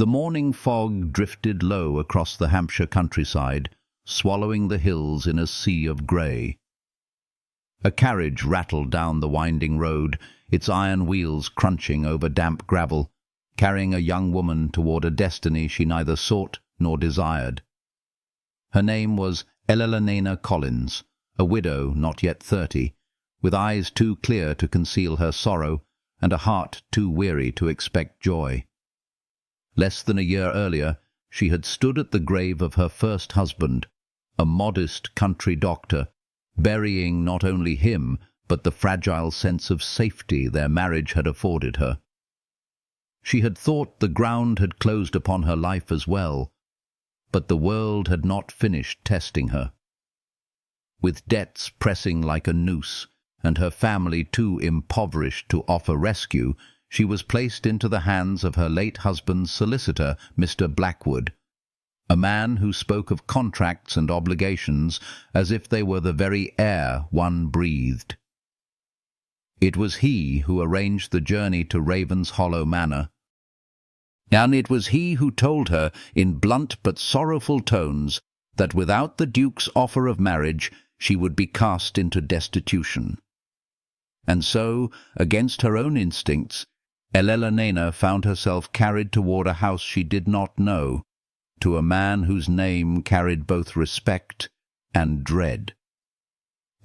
The morning fog drifted low across the Hampshire countryside, swallowing the hills in a sea of grey. A carriage rattled down the winding road, its iron wheels crunching over damp gravel, carrying a young woman toward a destiny she neither sought nor desired. Her name was Elena Collins, a widow not yet 30, with eyes too clear to conceal her sorrow and a heart too weary to expect joy. Less than a year earlier, she had stood at the grave of her first husband, a modest country doctor, burying not only him, but the fragile sense of safety their marriage had afforded her. She had thought the ground had closed upon her life as well, but the world had not finished testing her. With debts pressing like a noose, and her family too impoverished to offer rescue, she was placed into the hands of her late husband's solicitor, Mr. Blackwood, a man who spoke of contracts and obligations as if they were the very air one breathed. It was he who arranged the journey to Ravenshollow Manor, and it was he who told her in blunt but sorrowful tones that without the Duke's offer of marriage she would be cast into destitution. And so, against her own instincts, Elena found herself carried toward a house she did not know, to a man whose name carried both respect and dread.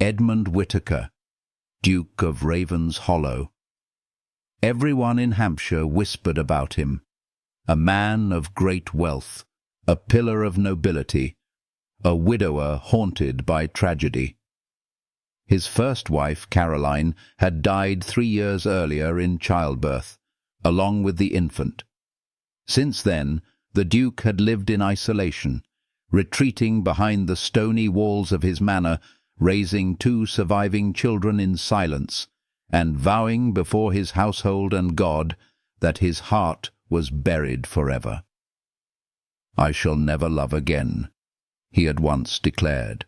Edmund Whittaker, Duke of Ravenshollow. Everyone in Hampshire whispered about him, a man of great wealth, a pillar of nobility, a widower haunted by tragedy. His first wife, Caroline, had died 3 years earlier in childbirth, along with the infant. Since then, the Duke had lived in isolation, retreating behind the stony walls of his manor, raising 2 surviving children in silence, and vowing before his household and God that his heart was buried forever. "I shall never love again," he had once declared.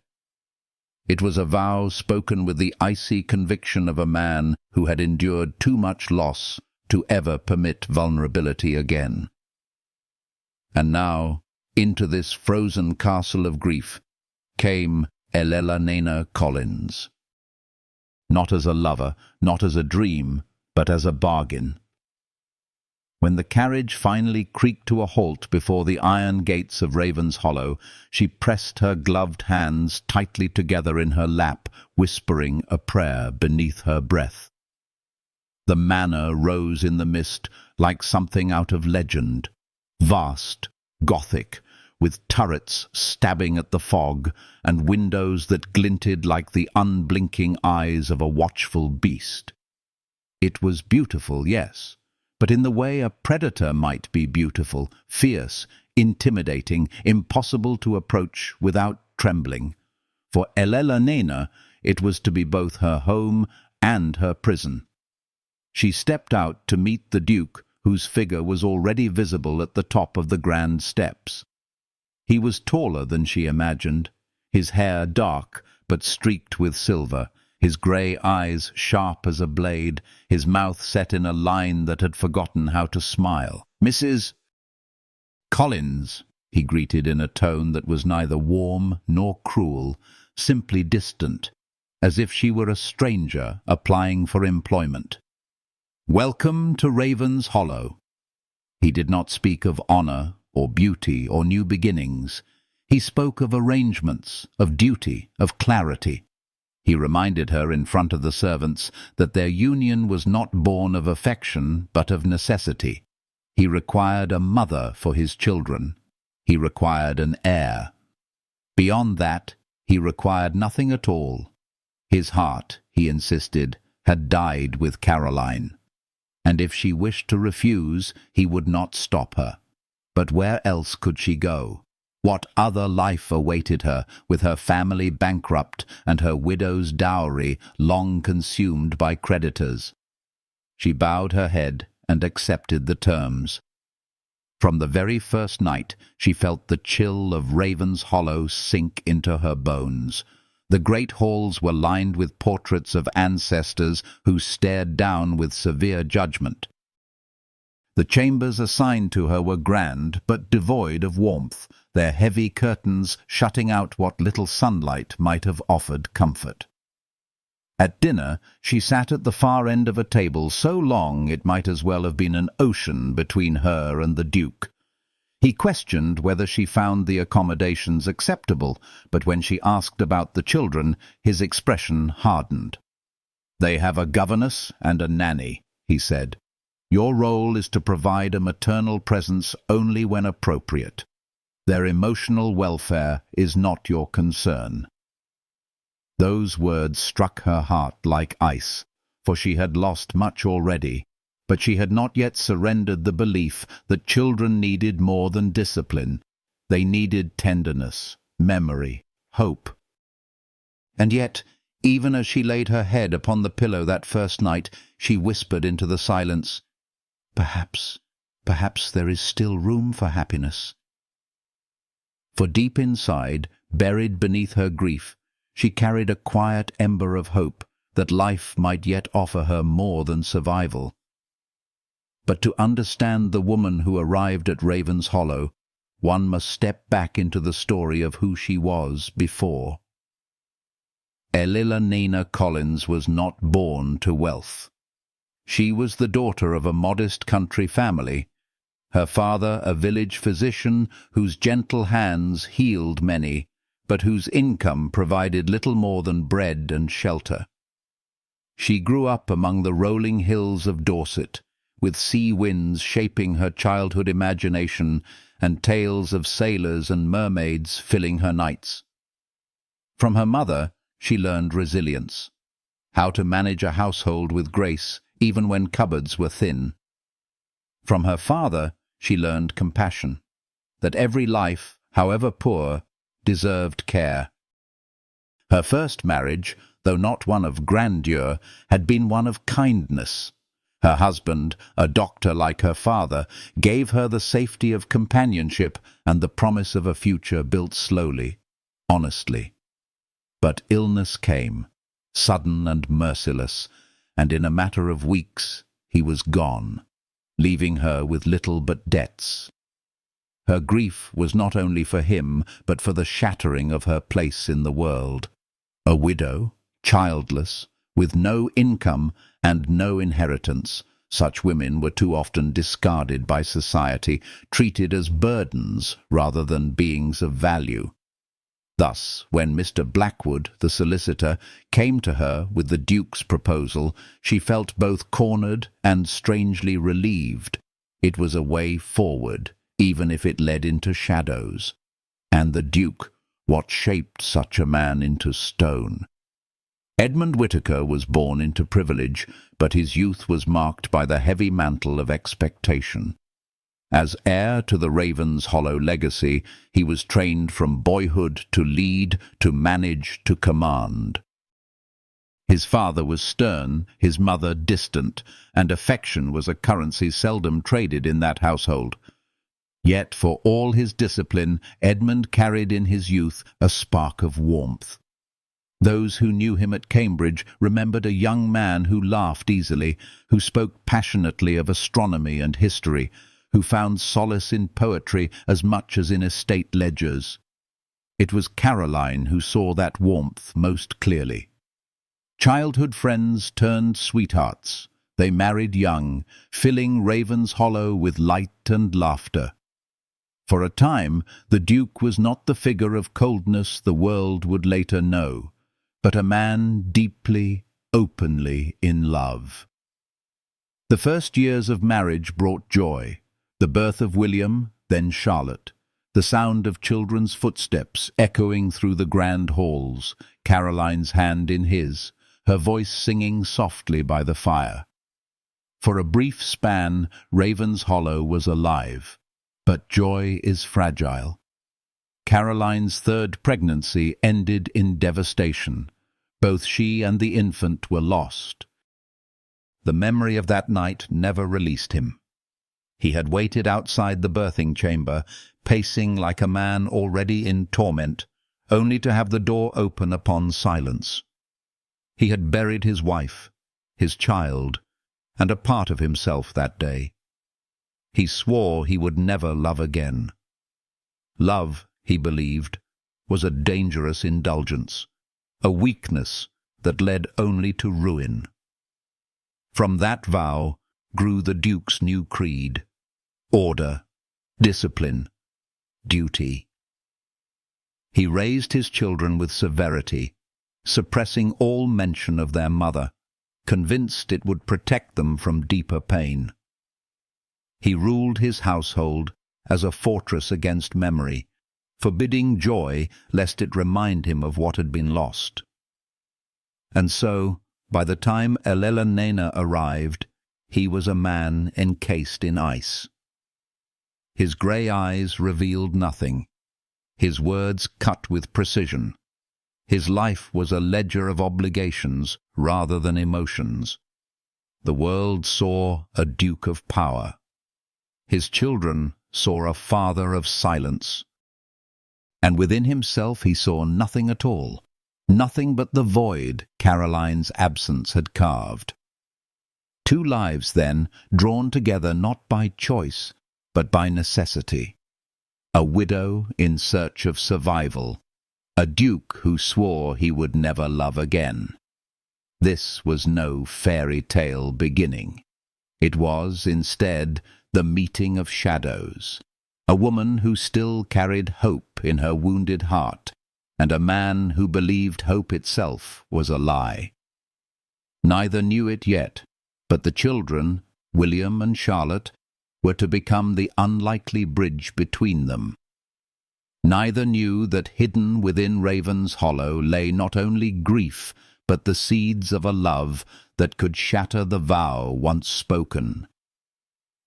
It was a vow spoken with the icy conviction of a man who had endured too much loss to ever permit vulnerability again. And now, into this frozen castle of grief, came Elena Collins. Not as a lover, not as a dream, but as a bargain. When the carriage finally creaked to a halt before the iron gates of Ravenshollow, she pressed her gloved hands tightly together in her lap, whispering a prayer beneath her breath. The manor rose in the mist like something out of legend, vast, Gothic, with turrets stabbing at the fog and windows that glinted like the unblinking eyes of a watchful beast. It was beautiful, yes, but in the way a predator might be beautiful, fierce, intimidating, impossible to approach without trembling. For Elena, it was to be both her home and her prison. She stepped out to meet the Duke, whose figure was already visible at the top of the grand steps. He was taller than she imagined, his hair dark but streaked with silver, his grey eyes sharp as a blade, his mouth set in a line that had forgotten how to smile. "Mrs. Collins," he greeted in a tone that was neither warm nor cruel, simply distant, as if she were a stranger applying for employment. "Welcome to Ravenshollow." He did not speak of honour or beauty or new beginnings. He spoke of arrangements, of duty, of clarity. He reminded her in front of the servants that their union was not born of affection but of necessity. He required a mother for his children. He required an heir. Beyond that, he required nothing at all. His heart, he insisted, had died with Caroline. And if she wished to refuse, he would not stop her. But where else could she go? What other life awaited her, with her family bankrupt and her widow's dowry long consumed by creditors? She bowed her head and accepted the terms. From the very first night, she felt the chill of Ravenshollow sink into her bones. The great halls were lined with portraits of ancestors who stared down with severe judgment. The chambers assigned to her were grand, but devoid of warmth, their heavy curtains shutting out what little sunlight might have offered comfort. At dinner, she sat at the far end of a table so long it might as well have been an ocean between her and the Duke. He questioned whether she found the accommodations acceptable, but when she asked about the children, his expression hardened. "They have a governess and a nanny," he said. "Your role is to provide a maternal presence only when appropriate. Their emotional welfare is not your concern." Those words struck her heart like ice, for she had lost much already, but she had not yet surrendered the belief that children needed more than discipline. They needed tenderness, memory, hope. And yet, even as she laid her head upon the pillow that first night, she whispered into the silence, Perhaps there is still room for happiness." For deep inside, buried beneath her grief, she carried a quiet ember of hope that life might yet offer her more than survival. But to understand the woman who arrived at Raven's Hollow, one must step back into the story of who she was before. Elila Nina Collins was not born to wealth. She was the daughter of a modest country family, her father a village physician whose gentle hands healed many, but whose income provided little more than bread and shelter. She grew up among the rolling hills of Dorset, with sea winds shaping her childhood imagination and tales of sailors and mermaids filling her nights. From her mother, she learned resilience, how to manage a household with grace even when cupboards were thin. From her father, she learned compassion, that every life, however poor, deserved care. Her first marriage, though not one of grandeur, had been one of kindness. Her husband, a doctor like her father, gave her the safety of companionship and the promise of a future built slowly, honestly. But illness came, sudden and merciless, and in a matter of weeks he was gone, leaving her with little but debts. Her grief was not only for him, but for the shattering of her place in the world. A widow, childless, with no income and no inheritance, such women were too often discarded by society, treated as burdens rather than beings of value. Thus, when Mr. Blackwood, the solicitor, came to her with the Duke's proposal, she felt both cornered and strangely relieved. It was a way forward, even if it led into shadows. And the Duke, what shaped such a man into stone? Edmund Whittaker was born into privilege, but his youth was marked by the heavy mantle of expectation. As heir to the Raven's Hollow legacy, he was trained from boyhood to lead, to manage, to command. His father was stern, his mother distant, and affection was a currency seldom traded in that household. Yet for all his discipline, Edmund carried in his youth a spark of warmth. Those who knew him at Cambridge remembered a young man who laughed easily, who spoke passionately of astronomy and history, who found solace in poetry as much as in estate ledgers. It was Caroline who saw that warmth most clearly. Childhood friends turned sweethearts. They married young, filling Raven's Hollow with light and laughter. For a time, the Duke was not the figure of coldness the world would later know, but a man deeply, openly in love. The first years of marriage brought joy. The birth of William, then Charlotte, the sound of children's footsteps echoing through the grand halls, Caroline's hand in his, her voice singing softly by the fire. For a brief span, Raven's Hollow was alive, but joy is fragile. Caroline's third pregnancy ended in devastation. Both she and the infant were lost. The memory of that night never released him. He had waited outside the birthing chamber, pacing like a man already in torment, only to have the door open upon silence. He had buried his wife, his child, and a part of himself that day. He swore he would never love again. Love, he believed, was a dangerous indulgence, a weakness that led only to ruin. From that vow grew the Duke's new creed: order, discipline, duty. He raised his children with severity, suppressing all mention of their mother, convinced it would protect them from deeper pain. He ruled his household as a fortress against memory, forbidding joy lest it remind him of what had been lost. And so, by the time Elelonena arrived, he was a man encased in ice. His grey eyes revealed nothing, his words cut with precision. His life was a ledger of obligations rather than emotions. The world saw a duke of power. His children saw a father of silence. And within himself he saw nothing at all, nothing but the void Caroline's absence had carved. Two lives, then, drawn together not by choice, but by necessity. A widow in search of survival, a duke who swore he would never love again. This was no fairy tale beginning. It was, instead, the meeting of shadows, a woman who still carried hope in her wounded heart, and a man who believed hope itself was a lie. Neither knew it yet, but the children, William and Charlotte, were to become the unlikely bridge between them. Neither knew that hidden within Raven's Hollow lay not only grief, but the seeds of a love that could shatter the vow once spoken: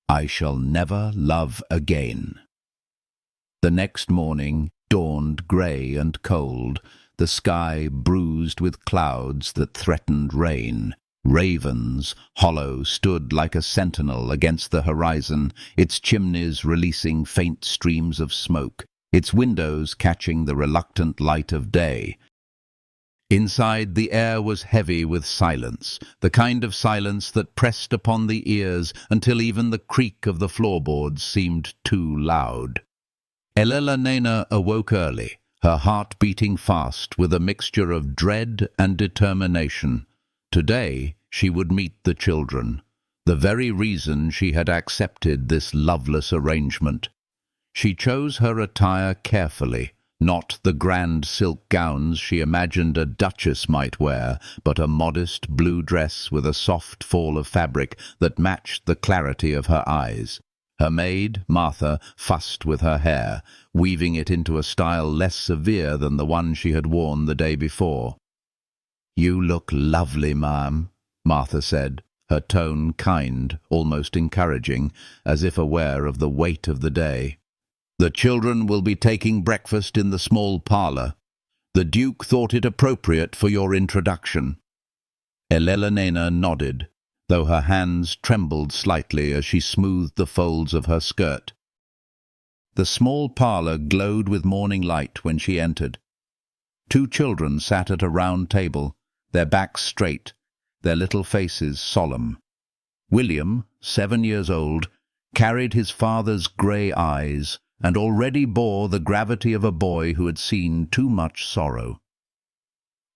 I shall never love again. The next morning dawned grey and cold, the sky bruised with clouds that threatened rain. Raven's Hollow stood like a sentinel against the horizon, its chimneys releasing faint streams of smoke, its windows catching the reluctant light of day. Inside, the air was heavy with silence, the kind of silence that pressed upon the ears until even the creak of the floorboards seemed too loud. Elelonena awoke early, her heart beating fast with a mixture of dread and determination. Today she would meet the children, the very reason she had accepted this loveless arrangement. She chose her attire carefully, not the grand silk gowns she imagined a duchess might wear, but a modest blue dress with a soft fall of fabric that matched the clarity of her eyes. Her maid, Martha, fussed with her hair, weaving it into a style less severe than the one she had worn the day before. "You look lovely, ma'am," Martha said, her tone kind, almost encouraging, as if aware of the weight of the day. "The children will be taking breakfast in the small parlour. The Duke thought it appropriate for your introduction." Elelonena nodded, though her hands trembled slightly as she smoothed the folds of her skirt. The small parlour glowed with morning light when she entered. Two children sat at a round table, their backs straight, their little faces solemn. William, 7 years old, carried his father's grey eyes, and already bore the gravity of a boy who had seen too much sorrow.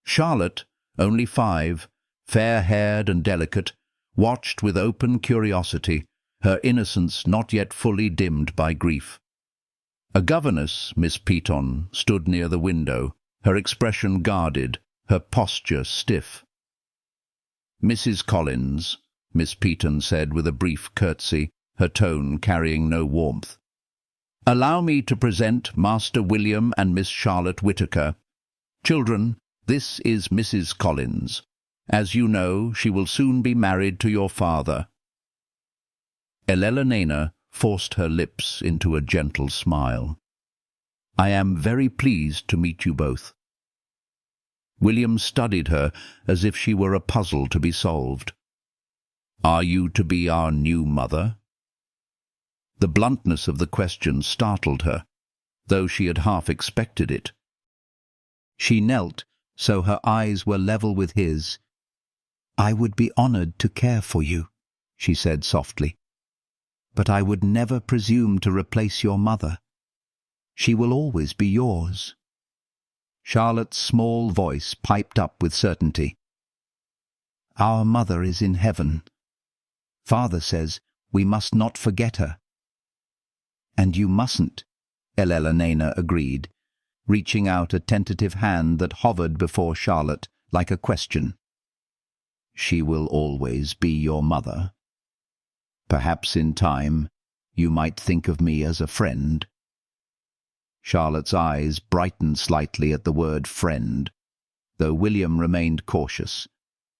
Charlotte, only 5, fair-haired and delicate, watched with open curiosity, her innocence not yet fully dimmed by grief. A governess, Miss Peaton, stood near the window, her expression guarded, her posture stiff. "Mrs. Collins," Miss Peaton said with a brief curtsy, her tone carrying no warmth. "Allow me to present Master William and Miss Charlotte Whittaker. Children, this is Mrs. Collins. As you know, she will soon be married to your father." Elelonena forced her lips into a gentle smile. "I am very pleased to meet you both." William studied her as if she were a puzzle to be solved. "Are you to be our new mother?" The bluntness of the question startled her, though she had half expected it. She knelt, so her eyes were level with his. "I would be honoured to care for you," she said softly. but I would never presume to replace your mother. She will always be yours." Charlotte's small voice piped up with certainty. "Our mother is in heaven. Father says we must not forget her." "And you mustn't," Elena agreed, reaching out a tentative hand that hovered before Charlotte like a question. "She will always be your mother. Perhaps in time you might think of me as a friend." Charlotte's eyes brightened slightly at the word friend, though William remained cautious,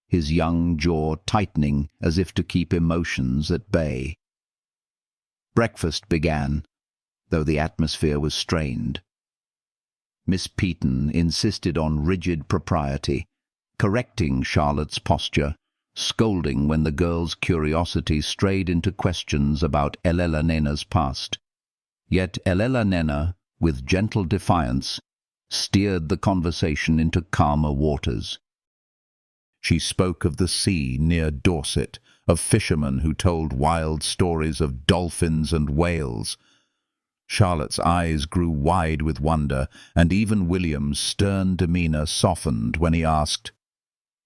his young jaw tightening as if to keep emotions at bay. Breakfast began, though the atmosphere was strained. Miss Peaton insisted on rigid propriety, correcting Charlotte's posture, scolding when the girl's curiosity strayed into questions about Elena's past. Yet Elena, with gentle defiance, steered the conversation into calmer waters. She spoke of the sea near Dorset, of fishermen who told wild stories of dolphins and whales. Charlotte's eyes grew wide with wonder, and even William's stern demeanour softened when he asked,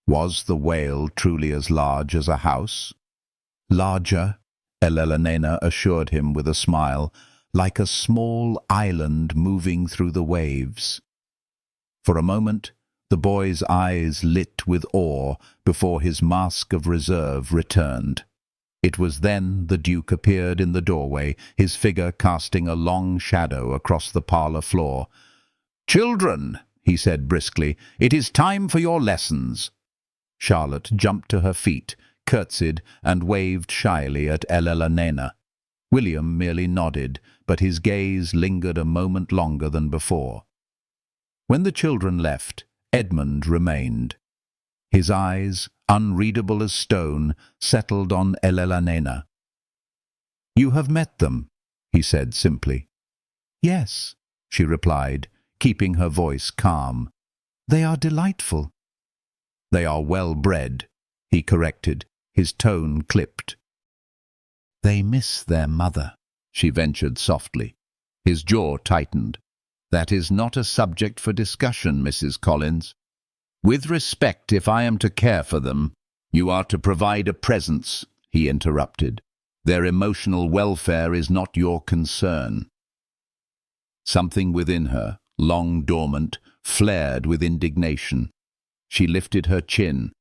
"Was the whale truly as large as a house?" "Larger," Elena assured him with a smile, "like a small island moving through the waves." For a moment the boy's eyes lit with awe before his mask of reserve returned. It was then the Duke appeared in the doorway, his figure casting a long shadow across the parlour floor. "Children," he said briskly, "it is time for your lessons." Charlotte jumped to her feet, curtsied, and waved shyly at Elena. William merely nodded, but his gaze lingered a moment longer than before. When the children left, Edmund remained. His eyes, unreadable as stone, settled on Elena. "You have met them," he said simply. "Yes," she replied, keeping her voice calm. "They are delightful." "They are well-bred," he corrected, his tone clipped. "They miss their mother," she ventured softly. His jaw tightened. "That is not a subject for discussion, Mrs. Collins. With respect, if I am to care for them, you are to provide a presence," he interrupted. "Their emotional welfare is not your concern." Something within her, long dormant, flared with indignation. She lifted her chin.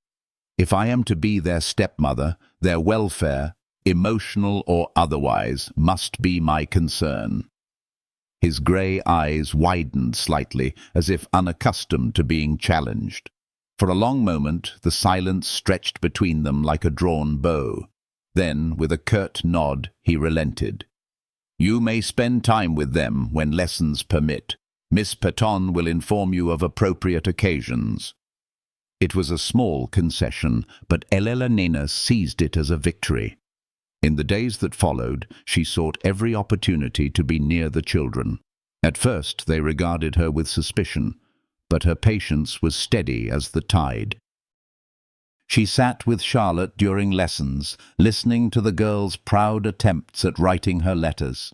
"If I am to be their stepmother, their welfare, emotional or otherwise, must be my concern." His grey eyes widened slightly, as if unaccustomed to being challenged. For a long moment the silence stretched between them like a drawn bow. Then, with a curt nod, he relented. "You may spend time with them when lessons permit. Miss Peton will inform you of appropriate occasions." It was a small concession, but Elena seized it as a victory. In the days that followed, she sought every opportunity to be near the children. At first they regarded her with suspicion, but her patience was steady as the tide. She sat with Charlotte during lessons, listening to the girl's proud attempts at writing her letters.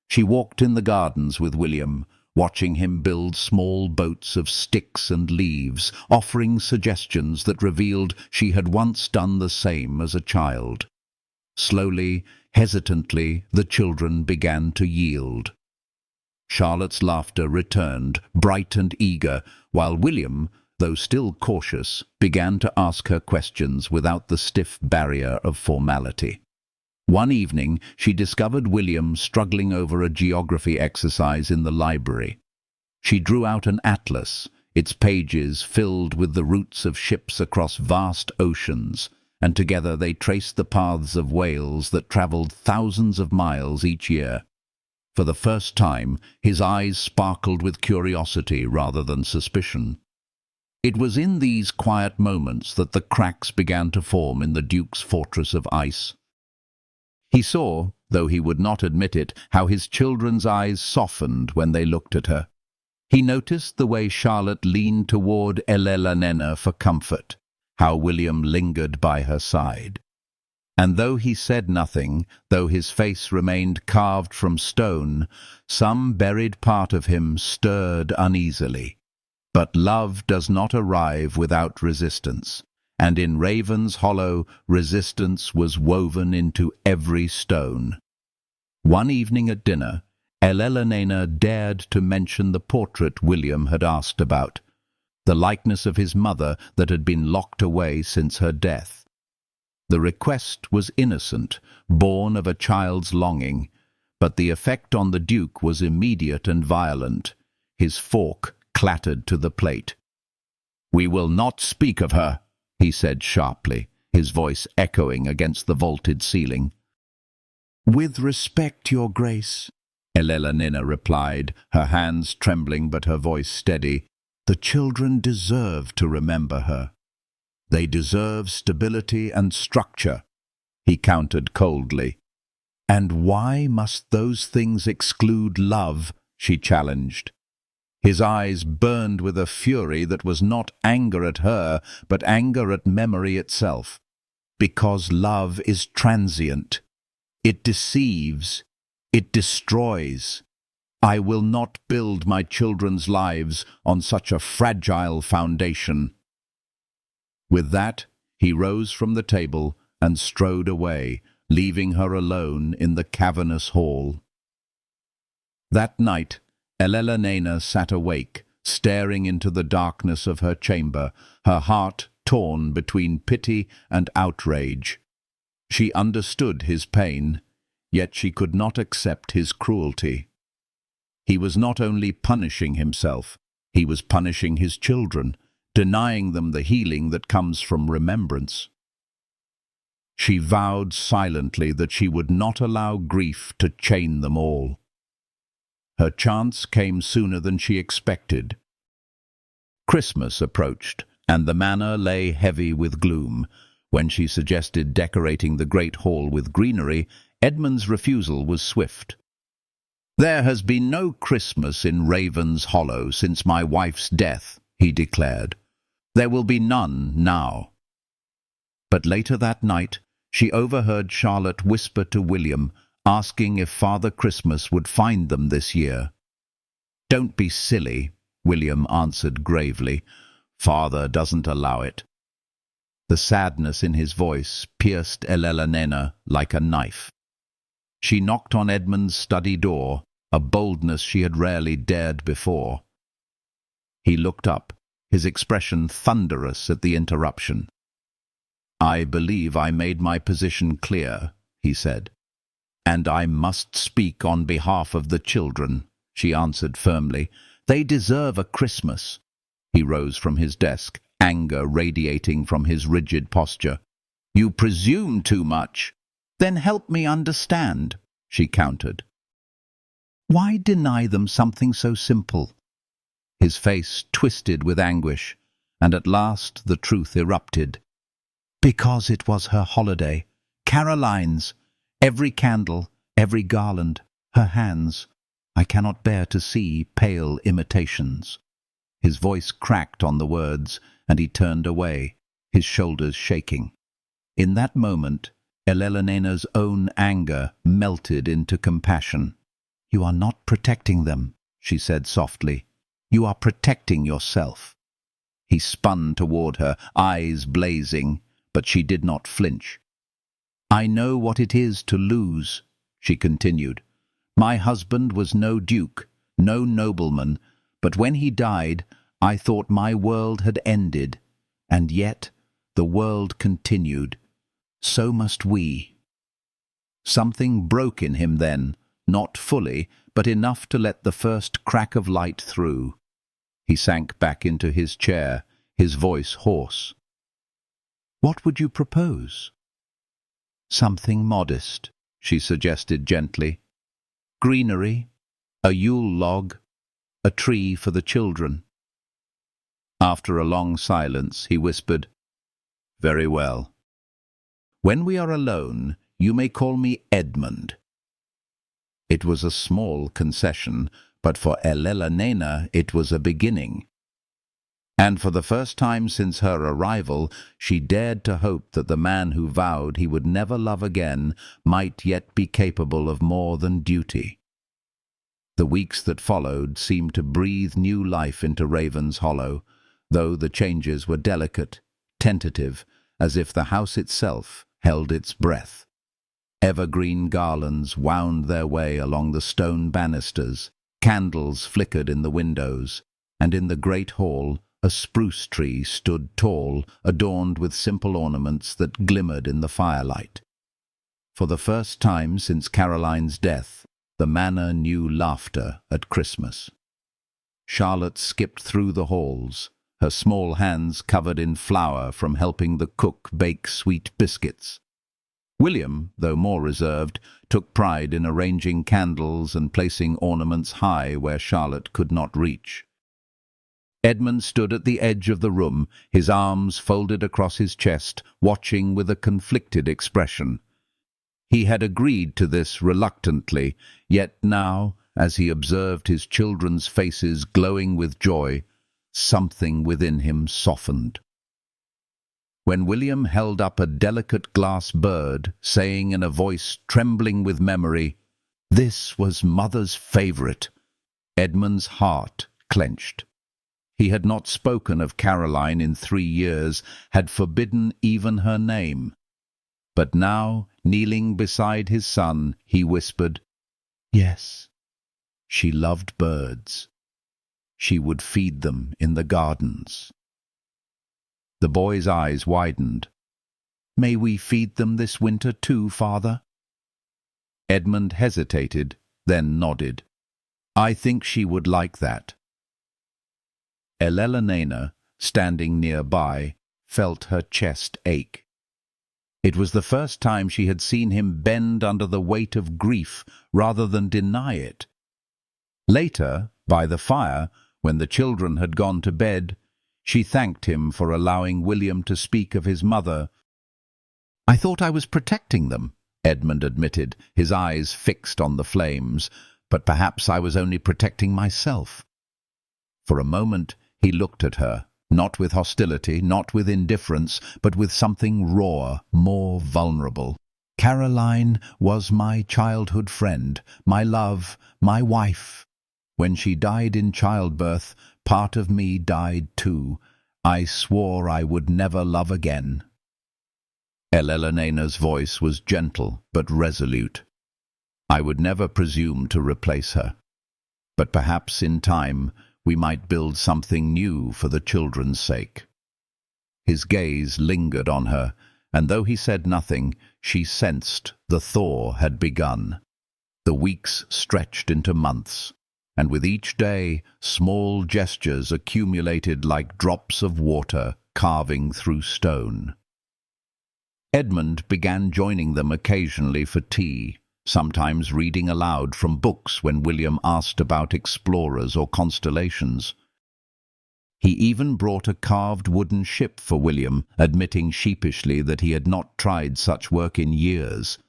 She walked in the gardens with William, watching him build small boats of sticks and leaves, offering suggestions that revealed she had once done the same as a child. Slowly, hesitantly, the children began to yield. Charlotte's laughter returned, bright and eager, while William, though still cautious, began to ask her questions without the stiff barrier of formality. One evening, she discovered William struggling over a geography exercise in the library. She drew out an atlas, its pages filled with the routes of ships across vast oceans, and together they traced the paths of whales that travelled thousands of miles each year. For the first time, his eyes sparkled with curiosity rather than suspicion. It was in these quiet moments that the cracks began to form in the Duke's fortress of ice. He saw, though he would not admit it, how his children's eyes softened when they looked at her. He noticed the way Charlotte leaned toward Elena for comfort, how William lingered by her side. And though he said nothing, though his face remained carved from stone, some buried part of him stirred uneasily. But love does not arrive without resistance, and in Raven's Hollow resistance was woven into every stone. One evening at dinner, Elena dared to mention the portrait William had asked about, the likeness of his mother that had been locked away since her death. The request was innocent, born of a child's longing, but the effect on the Duke was immediate and violent. His fork clattered to the plate. "We will not speak of her," he said sharply, his voice echoing against the vaulted ceiling. "With respect, Your Grace," Elena replied, her hands trembling but her voice steady, "the children deserve to remember her. They deserve stability and structure," he countered coldly. "And why must those things exclude love?" she challenged. His eyes burned with a fury that was not anger at her, but anger at memory itself. "Because love is transient. It deceives. It destroys. I will not build my children's lives on such a fragile foundation." With that, he rose from the table and strode away, leaving her alone in the cavernous hall. That night, Elena sat awake, staring into the darkness of her chamber, her heart torn between pity and outrage. She understood his pain, yet she could not accept his cruelty. He was not only punishing himself, he was punishing his children, denying them the healing that comes from remembrance. She vowed silently that she would not allow grief to chain them all. Her chance came sooner than she expected. Christmas approached, and the manor lay heavy with gloom. When she suggested decorating the great hall with greenery, Edmund's refusal was swift. "There has been no Christmas in Raven's Hollow since my wife's death," he declared. "There will be none now." But later that night, she overheard Charlotte whisper to William, asking if Father Christmas would find them this year. "Don't be silly," William answered gravely. "Father doesn't allow it." The sadness in his voice pierced Elena like a knife. She knocked on Edmund's study door, a boldness she had rarely dared before. He looked up, his expression thunderous at the interruption. "I believe I made my position clear," he said. "And I must speak on behalf of the children," she answered firmly. "They deserve a Christmas." He rose from his desk, anger radiating from his rigid posture. "You presume too much." "Then help me understand," she countered. "Why deny them something so simple?" His face twisted with anguish, and at last the truth erupted. "Because it was her holiday. Caroline's. Every candle, every garland, her hands. I cannot bear to see pale imitations." His voice cracked on the words, and he turned away, his shoulders shaking. In that moment, Elena's own anger melted into compassion. "You are not protecting them," she said softly. "You are protecting yourself." He spun toward her, eyes blazing, but she did not flinch. "I know what it is to lose," she continued. "My husband was no duke, no nobleman, but when he died, I thought my world had ended, and yet the world continued. So must we." Something broke in him then, not fully, but enough to let the first crack of light through. He sank back into his chair, his voice hoarse. "What would you propose?" "Something modest," she suggested gently. "Greenery, a Yule log, a tree for the children." After a long silence, he whispered, "Very well. When we are alone, you may call me Edmund." It was a small concession, but for Elena it was a beginning. And for the first time since her arrival, she dared to hope that the man who vowed he would never love again might yet be capable of more than duty. The weeks that followed seemed to breathe new life into Raven's Hollow, though the changes were delicate, tentative, as if the house itself held its breath. Evergreen garlands wound their way along the stone banisters, candles flickered in the windows, and in the great hall a spruce tree stood tall, adorned with simple ornaments that glimmered in the firelight. For the first time since Caroline's death, the manor knew laughter at Christmas. Charlotte skipped through the halls, her small hands covered in flour from helping the cook bake sweet biscuits. William, though more reserved, took pride in arranging candles and placing ornaments high where Charlotte could not reach. Edmund stood at the edge of the room, his arms folded across his chest, watching with a conflicted expression. He had agreed to this reluctantly, yet now, as he observed his children's faces glowing with joy, something within him softened. When William held up a delicate glass bird, saying in a voice trembling with memory, "This was Mother's favourite," Edmund's heart clenched. He had not spoken of Caroline in 3 years, had forbidden even her name. But now, kneeling beside his son, he whispered, "Yes, she loved birds. She would feed them in the gardens." The boy's eyes widened. "May we feed them this winter too, Father?" Edmund hesitated, then nodded. "I think she would like that." Elelena, standing nearby, felt her chest ache. It was the first time she had seen him bend under the weight of grief rather than deny it. Later, by the fire, when the children had gone to bed, she thanked him for allowing William to speak of his mother. "I thought I was protecting them," Edmund admitted, his eyes fixed on the flames, "but perhaps I was only protecting myself." For a moment he looked at her, not with hostility, not with indifference, but with something raw, more vulnerable. "Caroline was my childhood friend, my love, my wife. When she died in childbirth, part of me died too. I swore I would never love again." Elena's voice was gentle but resolute. "I would never presume to replace her. But perhaps in time we might build something new for the children's sake." His gaze lingered on her, and though he said nothing, she sensed the thaw had begun. The weeks stretched into months, and with each day small gestures accumulated like drops of water carving through stone. Edmund began joining them occasionally for tea, sometimes reading aloud from books when William asked about explorers or constellations. He even brought a carved wooden ship for William, admitting sheepishly that he had not tried such work in years.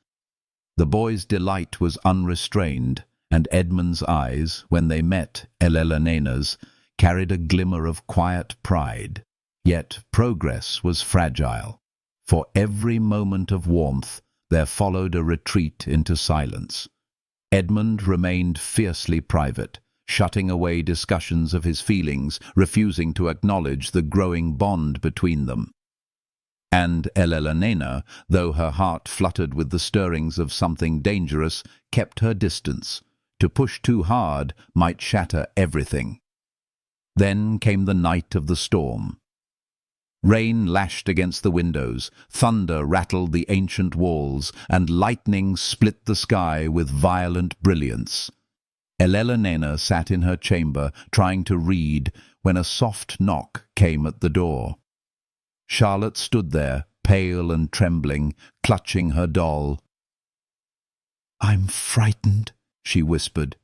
The boy's delight was unrestrained, and Edmund's eyes, when they met Elena's, carried a glimmer of quiet pride. Yet progress was fragile. For every moment of warmth there followed a retreat into silence. Edmund remained fiercely private, shutting away discussions of his feelings, refusing to acknowledge the growing bond between them. And Elena, though her heart fluttered with the stirrings of something dangerous, kept her distance. To push too hard might shatter everything. Then came the night of the storm. Rain lashed against the windows, thunder rattled the ancient walls, and lightning split the sky with violent brilliance. Elena sat in her chamber, trying to read, when a soft knock came at the door. Charlotte stood there, pale and trembling, clutching her doll. "I'm frightened," she whispered.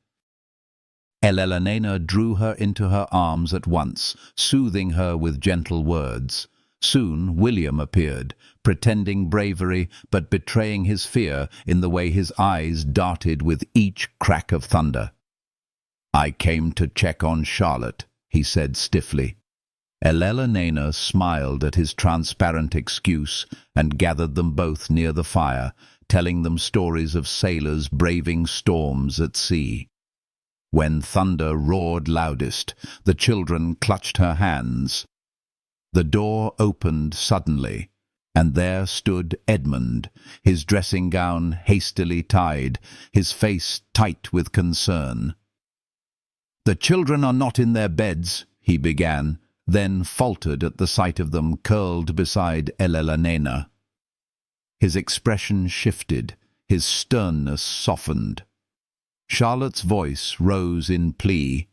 Elena drew her into her arms at once, soothing her with gentle words. Soon William appeared, pretending bravery but betraying his fear in the way his eyes darted with each crack of thunder. "I came to check on Charlotte," he said stiffly. Elena smiled at his transparent excuse and gathered them both near the fire, telling them stories of sailors braving storms at sea. When thunder roared loudest, the children clutched her hands. The door opened suddenly, and there stood Edmund, his dressing gown hastily tied, his face tight with concern. "The children are not in their beds," he began, then faltered at the sight of them curled beside Elena. His expression shifted, his sternness softened. Charlotte's voice rose in plea.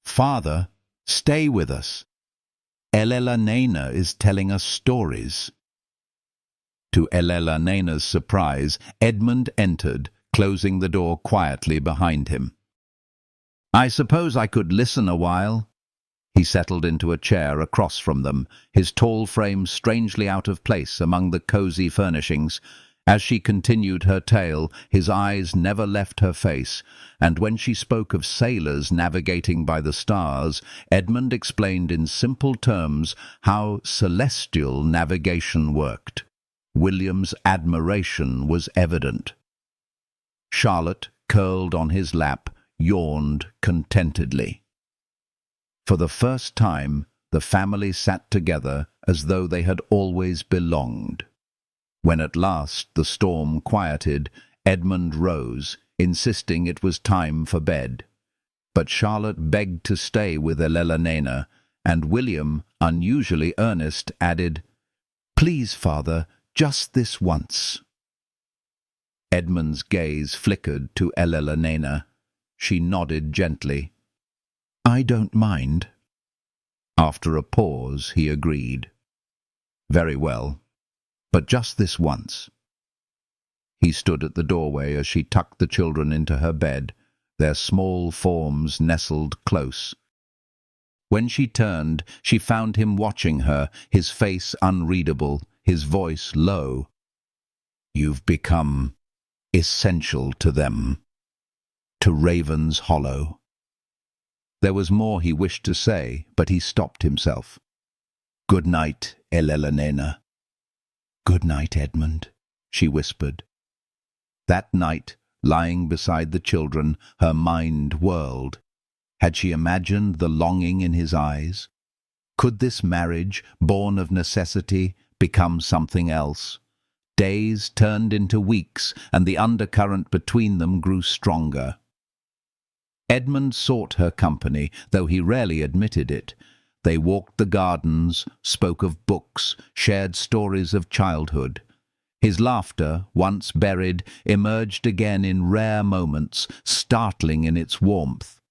"Father, stay with us. Elena is telling us stories." To Elena's surprise, Edmund entered, closing the door quietly behind him. "I suppose I could listen a while." He settled into a chair across from them, his tall frame strangely out of place among the cozy furnishings. As she continued her tale, his eyes never left her face, and when she spoke of sailors navigating by the stars, Edmund explained in simple terms how celestial navigation worked. William's admiration was evident. Charlotte, curled on his lap, yawned contentedly. For the first time, the family sat together as though they had always belonged. When at last the storm quieted, Edmund rose, insisting it was time for bed. But Charlotte begged to stay with Elena, and William, unusually earnest, added, "Please, father, just this once." Edmund's gaze flickered to Elena. She nodded gently. "I don't mind." After a pause, he agreed. "Very well, but just this once." He stood at the doorway as she tucked the children into her bed, their small forms nestled close. When she turned, she found him watching her, his face unreadable, his voice low. "You've become essential to them, to Raven's Hollow." There was more he wished to say, but he stopped himself. "Good night, Elena." "Good night, Edmund," she whispered. That night, lying beside the children, her mind whirled. Had she imagined the longing in his eyes? Could this marriage, born of necessity, become something else? Days turned into weeks, and the undercurrent between them grew stronger. Edmund sought her company, though he rarely admitted it. They walked the gardens, spoke of books, shared stories of childhood. His laughter, once buried, emerged again in rare moments, startling in its warmth.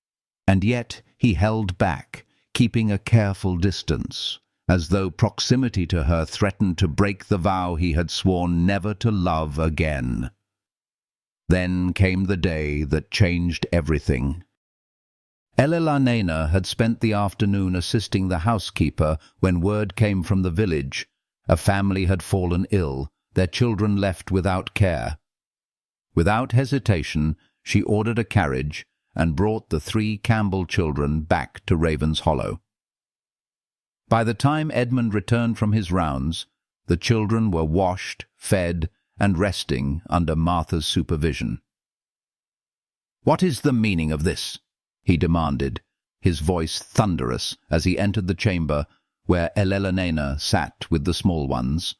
And yet he held back, keeping a careful distance, as though proximity to her threatened to break the vow he had sworn never to love again. Then came the day that changed everything. Elena had spent the afternoon assisting the housekeeper when word came from the village. A family had fallen ill, their children left without care. Without hesitation, she ordered a carriage and brought the 3 Campbell children back to Raven's Hollow. By the time Edmund returned from his rounds, the children were washed, fed, and resting under Martha's supervision. "What is the meaning of this?" he demanded, his voice thunderous as he entered the chamber where Elena sat with the small ones.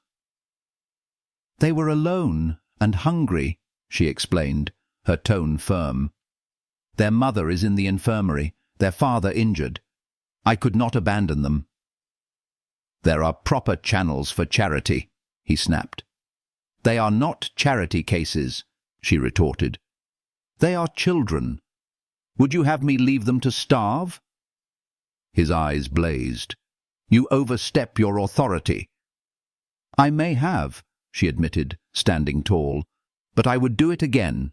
"They were alone and hungry," she explained, her tone firm. "Their mother is in the infirmary, their father injured. I could not abandon them." "There are proper channels for charity," he snapped. "They are not charity cases," she retorted. "They are children. Would you have me leave them to starve?" His eyes blazed. "You overstep your authority." "I may have," she admitted, standing tall, "but I would do it again."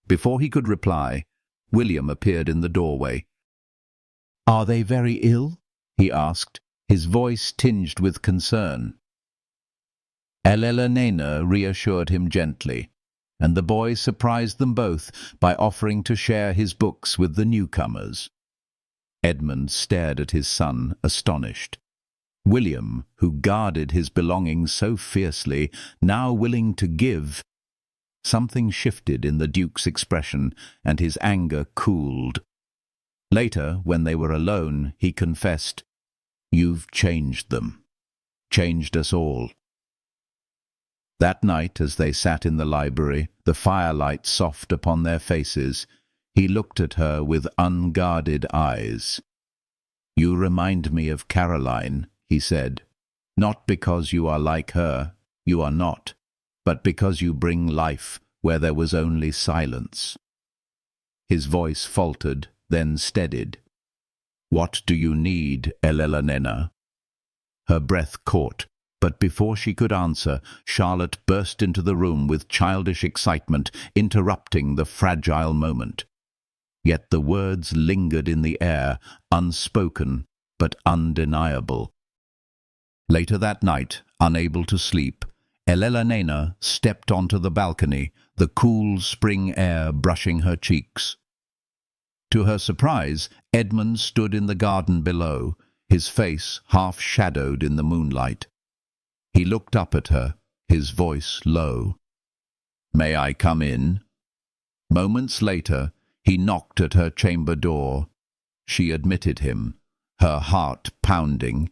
Before he could reply, William appeared in the doorway. "Are they very ill?" he asked, his voice tinged with concern. Elena reassured him gently, and the boy surprised them both by offering to share his books with the newcomers. Edmund stared at his son, astonished. William, who guarded his belongings so fiercely, now willing to give. Something shifted in the Duke's expression, and his anger cooled. Later, when they were alone, he confessed, "You've changed them. Changed us all." That night, as they sat in the library, the firelight soft upon their faces, he looked at her with unguarded eyes. "You remind me of Caroline," he said. "Not because you are like her, you are not, but because you bring life where there was only silence." His voice faltered, then steadied. "What do you need, Elena?" Her breath caught, but before she could answer, Charlotte burst into the room with childish excitement, interrupting the fragile moment. Yet the words lingered in the air, unspoken but undeniable. Later that night, unable to sleep, Elena stepped onto the balcony, the cool spring air brushing her cheeks. To her surprise, Edmund stood in the garden below, his face half shadowed in the moonlight. He looked up at her, his voice low. "May I come in?" Moments later, he knocked at her chamber door. She admitted him, her heart pounding.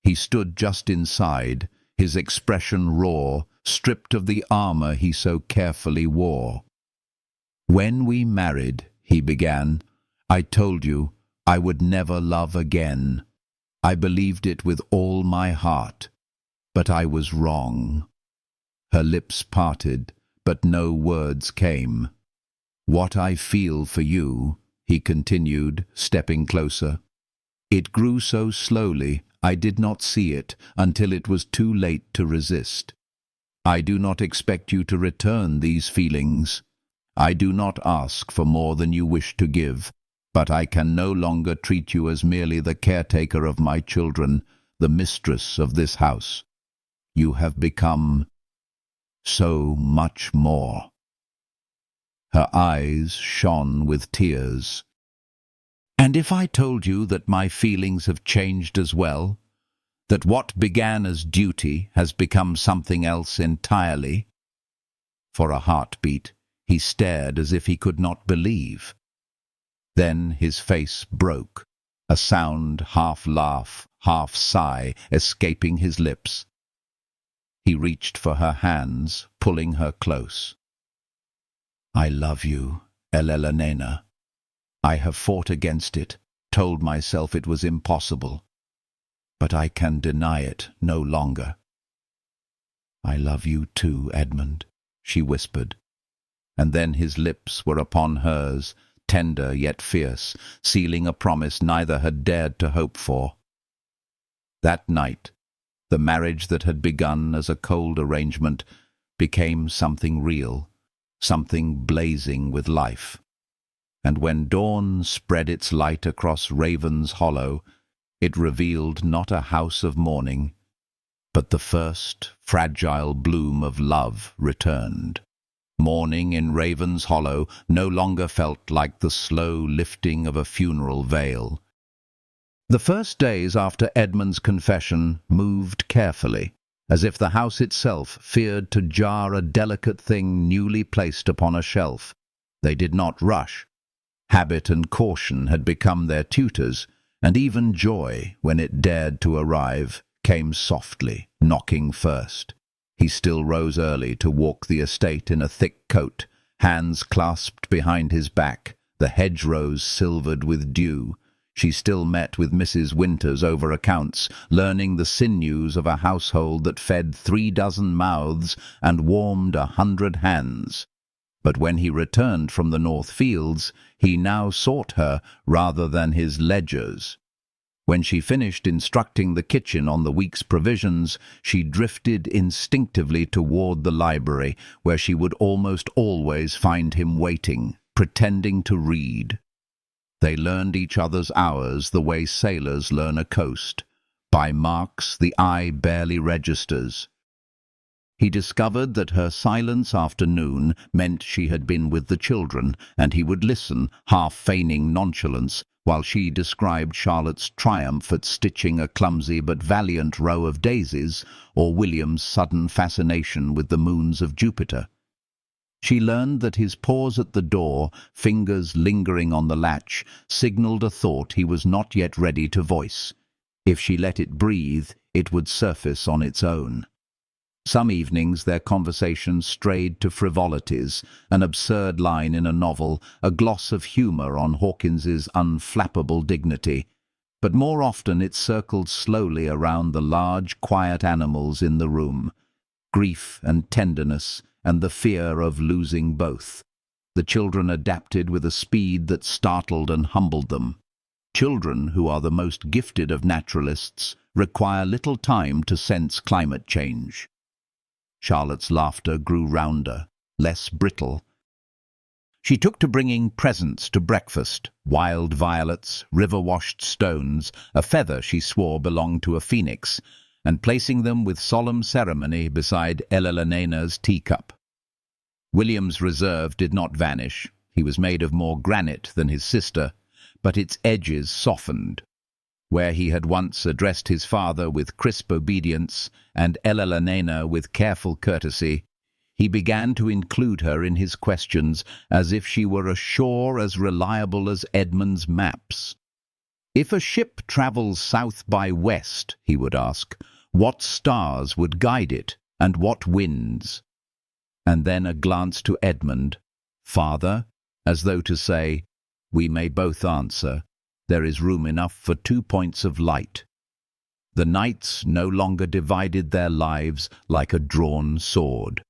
He stood just inside, his expression raw, stripped of the armor he so carefully wore. "When we married," he began, "I told you I would never love again. I believed it with all my heart, but I was wrong." Her lips parted, but no words came. "What I feel for you," he continued, stepping closer. "It grew so slowly I did not see it until it was too late to resist. I do not expect you to return these feelings. I do not ask for more than you wish to give, but I can no longer treat you as merely the caretaker of my children, the mistress of this house. You have become so much more." Her eyes shone with tears. "And if I told you that my feelings have changed as well? That what began as duty has become something else entirely?" For a heartbeat, he stared as if he could not believe. Then his face broke, a sound half laugh, half sigh escaping his lips. He reached for her hands, pulling her close. "I love you, Elena. I have fought against it, told myself it was impossible. But I can deny it no longer." "I love you too, Edmund," she whispered. And then his lips were upon hers, tender yet fierce, sealing a promise neither had dared to hope for. That night, the marriage that had begun as a cold arrangement became something real, something blazing with life. And when dawn spread its light across Raven's Hollow, it revealed not a house of mourning, but the first fragile bloom of love returned. Morning in Raven's Hollow no longer felt like the slow lifting of a funeral veil. The first days after Edmund's confession moved carefully, as if the house itself feared to jar a delicate thing newly placed upon a shelf. They did not rush. Habit and caution had become their tutors, and even joy, when it dared to arrive, came softly, knocking first. He still rose early to walk the estate in a thick coat, hands clasped behind his back, the hedgerows silvered with dew. She still met with Mrs. Winters over accounts, learning the sinews of a household that fed 36 mouths and warmed 100 hands. But when he returned from the North Fields, he now sought her rather than his ledgers. When she finished instructing the kitchen on the week's provisions, she drifted instinctively toward the library, where she would almost always find him waiting, pretending to read. They learned each other's hours the way sailors learn a coast, by marks the eye barely registers. He discovered that her silence after noon meant she had been with the children, and he would listen, half feigning nonchalance, while she described Charlotte's triumph at stitching a clumsy but valiant row of daisies, or William's sudden fascination with the moons of Jupiter. She learned that his pause at the door, fingers lingering on the latch, signalled a thought he was not yet ready to voice. If she let it breathe, it would surface on its own. Some evenings their conversation strayed to frivolities, an absurd line in a novel, a gloss of humour on Hawkins's unflappable dignity. But more often it circled slowly around the large, quiet animals in the room. Grief and tenderness, and the fear of losing both. The children adapted with a speed that startled and humbled them. Children, who are the most gifted of naturalists, require little time to sense climate change. Charlotte's laughter grew rounder, less brittle. She took to bringing presents to breakfast, wild violets, river-washed stones, a feather she swore belonged to a phoenix, and placing them with solemn ceremony beside Elena's teacup. William's reserve did not vanish. He was made of more granite than his sister, but its edges softened. Where he had once addressed his father with crisp obedience and Elena with careful courtesy, he began to include her in his questions as if she were a shore as reliable as Edmund's maps. If a ship travels south by west, he would ask, what stars would guide it, and what winds? And then a glance to Edmund, "Father," as though to say, "We may both answer. There is room enough for 2 points of light." The nights no longer divided their lives like a drawn sword.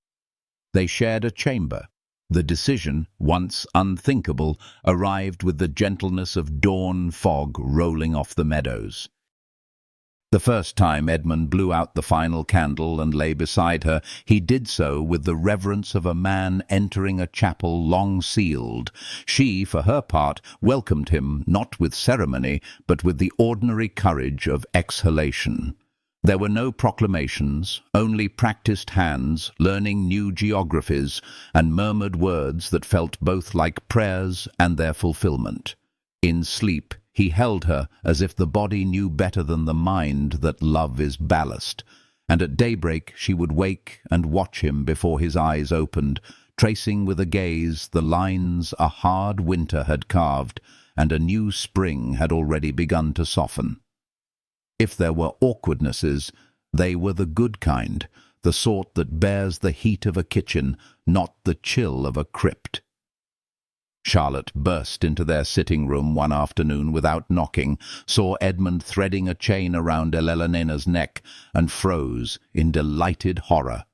They shared a chamber. The decision, once unthinkable, arrived with the gentleness of dawn fog rolling off the meadows. The first time Edmund blew out the final candle and lay beside her, he did so with the reverence of a man entering a chapel long sealed. She, for her part, welcomed him not with ceremony, but with the ordinary courage of exhalation. There were no proclamations, only practiced hands, learning new geographies, and murmured words that felt both like prayers and their fulfillment. In sleep, he held her as if the body knew better than the mind that love is ballast, and at daybreak she would wake and watch him before his eyes opened, tracing with a gaze the lines a hard winter had carved, and a new spring had already begun to soften. If there were awkwardnesses, they were the good kind, the sort that bears the heat of a kitchen, not the chill of a crypt. Charlotte burst into their sitting-room one afternoon without knocking, saw Edmund threading a chain around Elena's neck, and froze in delighted horror.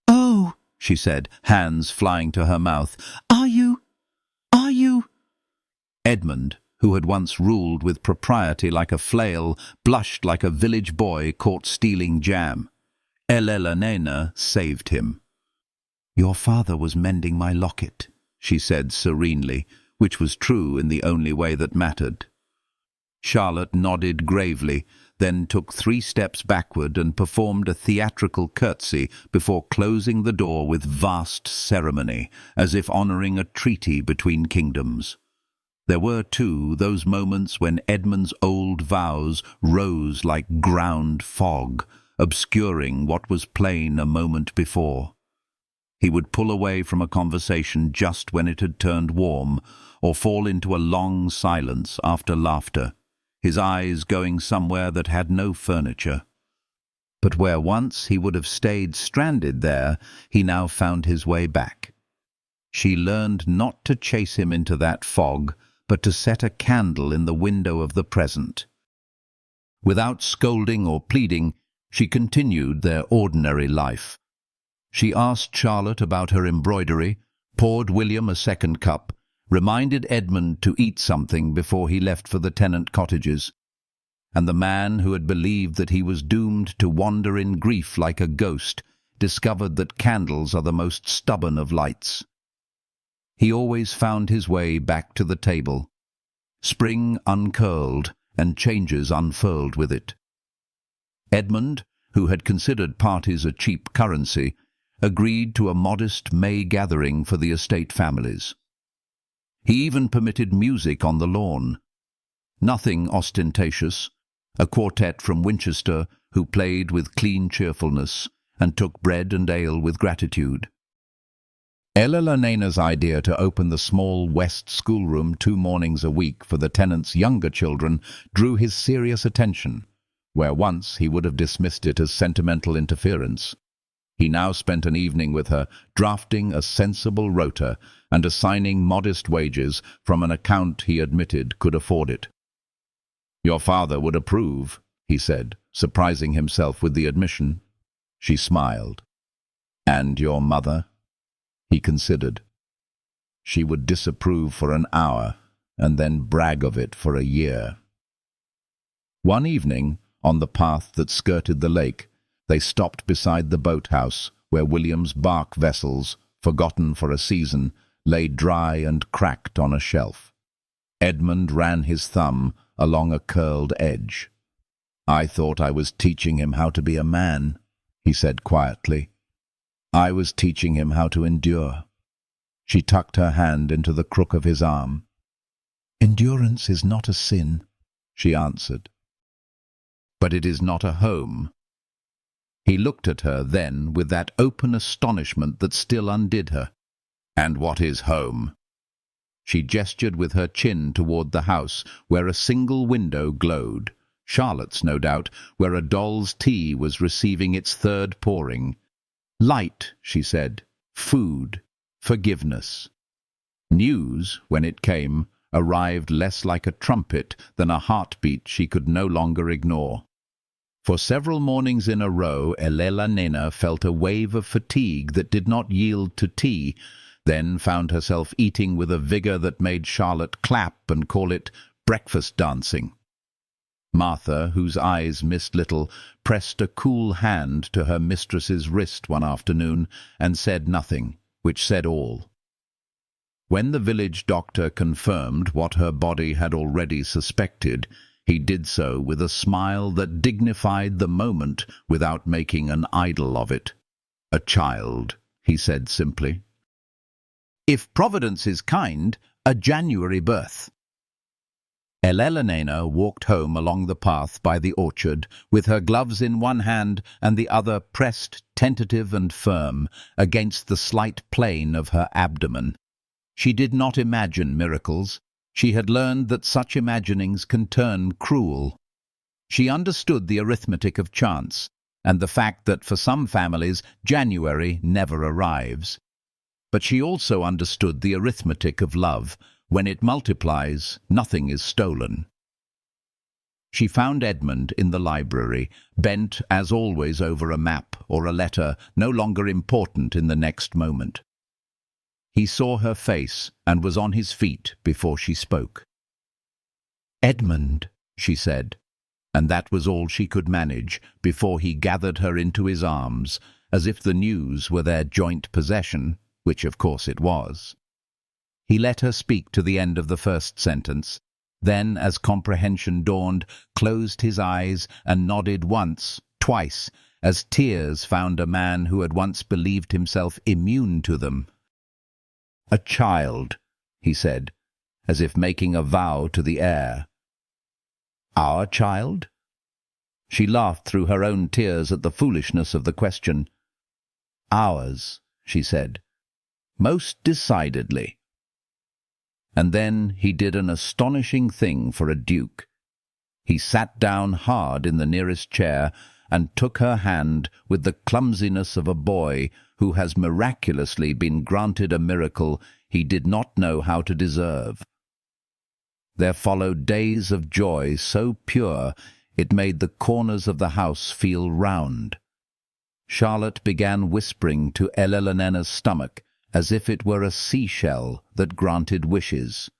"Oh," she said, hands flying to her mouth. Are you? Edmund, who had once ruled with propriety like a flail, blushed like a village boy caught stealing jam. Elena saved him. "Your father was mending my locket," she said serenely, which was true in the only way that mattered. Charlotte nodded gravely, then took 3 steps backward and performed a theatrical curtsy before closing the door with vast ceremony, as if honouring a treaty between kingdoms. There were, too, those moments when Edmund's old vows rose like ground fog, obscuring what was plain a moment before. He would pull away from a conversation just when it had turned warm, or fall into a long silence after laughter, his eyes going somewhere that had no furniture. But where once he would have stayed stranded there, he now found his way back. She learned not to chase him into that fog, but to set a candle in the window of the present. Without scolding or pleading, she continued their ordinary life. She asked Charlotte about her embroidery, poured William a second cup, reminded Edmund to eat something before he left for the tenant cottages, and the man who had believed that he was doomed to wander in grief like a ghost discovered that candles are the most stubborn of lights. He always found his way back to the table. Spring uncurled and changes unfurled with it. Edmund, who had considered parties a cheap currency, agreed to a modest May gathering for the estate families. He even permitted music on the lawn. Nothing ostentatious, a quartet from Winchester who played with clean cheerfulness and took bread and ale with gratitude. Elena's idea to open the small West schoolroom 2 mornings a week for the tenant's younger children drew his serious attention, where once he would have dismissed it as sentimental interference. He now spent an evening with her, drafting a sensible rota and assigning modest wages from an account he admitted could afford it. "Your father would approve," he said, surprising himself with the admission. She smiled. "And your mother?" He considered. She would disapprove for an hour, and then brag of it for a year. One evening, on the path that skirted the lake, they stopped beside the boathouse where William's bark vessels, forgotten for a season, lay dry and cracked on a shelf. Edmund ran his thumb along a curled edge. "I thought I was teaching him how to be a man," he said quietly. "I was teaching him how to endure." She tucked her hand into the crook of his arm. "Endurance is not a sin," she answered. "But it is not a home." He looked at her then with that open astonishment that still undid her. "And what is home?" She gestured with her chin toward the house, where a single window glowed. Charlotte's, no doubt, where a doll's tea was receiving its 3rd pouring. "Light," she said, "food, forgiveness." News, when it came, arrived less like a trumpet than a heartbeat she could no longer ignore. For several mornings in a row, Elena felt a wave of fatigue that did not yield to tea, then found herself eating with a vigor that made Charlotte clap and call it breakfast dancing. Martha, whose eyes missed little, pressed a cool hand to her mistress's wrist one afternoon and said nothing, which said all. When the village doctor confirmed what her body had already suspected, he did so with a smile that dignified the moment without making an idol of it. "A child," he said simply. "If Providence is kind, a January birth." Elena walked home along the path by the orchard, with her gloves in one hand and the other pressed, tentative and firm, against the slight plane of her abdomen. She did not imagine miracles. She had learned that such imaginings can turn cruel. She understood the arithmetic of chance, and the fact that for some families January never arrives. But she also understood the arithmetic of love. When it multiplies, nothing is stolen. She found Edmund in the library, bent as always over a map or a letter no longer important in the next moment. He saw her face and was on his feet before she spoke. "Edmund," she said, and that was all she could manage before he gathered her into his arms, as if the news were their joint possession, which of course it was. He let her speak to the end of the first sentence, then, as comprehension dawned, closed his eyes and nodded once, twice, as tears found a man who had once believed himself immune to them. "A child," he said, as if making a vow to the air. "Our child?" She laughed through her own tears at the foolishness of the question. "Ours," she said, "most decidedly." And then he did an astonishing thing for a duke. He sat down hard in the nearest chair and took her hand with the clumsiness of a boy who has miraculously been granted a miracle he did not know how to deserve. There followed days of joy so pure it made the corners of the house feel round. Charlotte began whispering to Elena's stomach as if it were a seashell that granted wishes.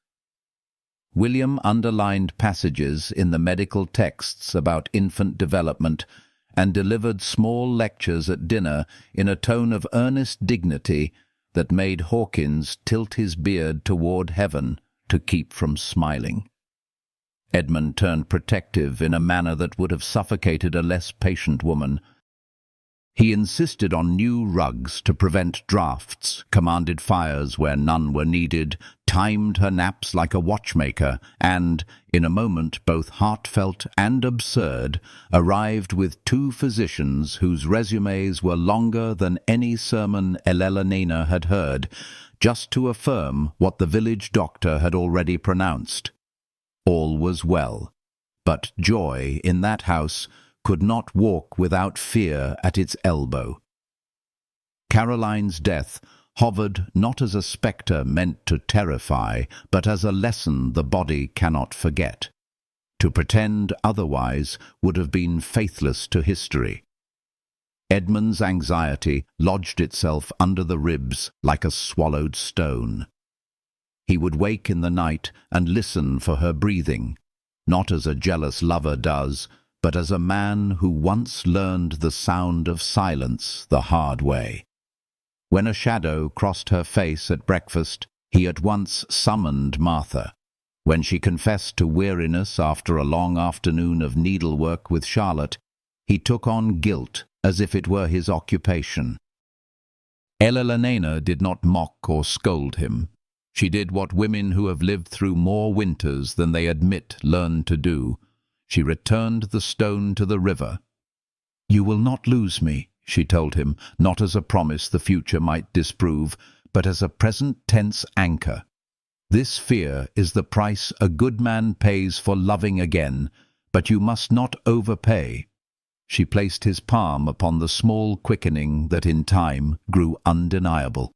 William underlined passages in the medical texts about infant development and delivered small lectures at dinner in a tone of earnest dignity that made Hawkins tilt his beard toward heaven to keep from smiling. Edmund turned protective in a manner that would have suffocated a less patient woman. He insisted on new rugs to prevent draughts, commanded fires where none were needed, timed her naps like a watchmaker, and, in a moment both heartfelt and absurd, arrived with 2 physicians whose resumes were longer than any sermon Elena had heard, just to affirm what the village doctor had already pronounced. All was well, but joy in that house could not walk without fear at its elbow. Caroline's death hovered not as a spectre meant to terrify, but as a lesson the body cannot forget. To pretend otherwise would have been faithless to history. Edmund's anxiety lodged itself under the ribs like a swallowed stone. He would wake in the night and listen for her breathing, not as a jealous lover does, but as a man who once learned the sound of silence the hard way. When a shadow crossed her face at breakfast, he at once summoned Martha. When she confessed to weariness after a long afternoon of needlework with Charlotte, he took on guilt as if it were his occupation. Elena did not mock or scold him. She did what women who have lived through more winters than they admit learn to do. She returned the stone to the river. "You will not lose me," she told him, not as a promise the future might disprove, but as a present-tense anchor. "This fear is the price a good man pays for loving again, but you must not overpay." She placed his palm upon the small quickening that in time grew undeniable.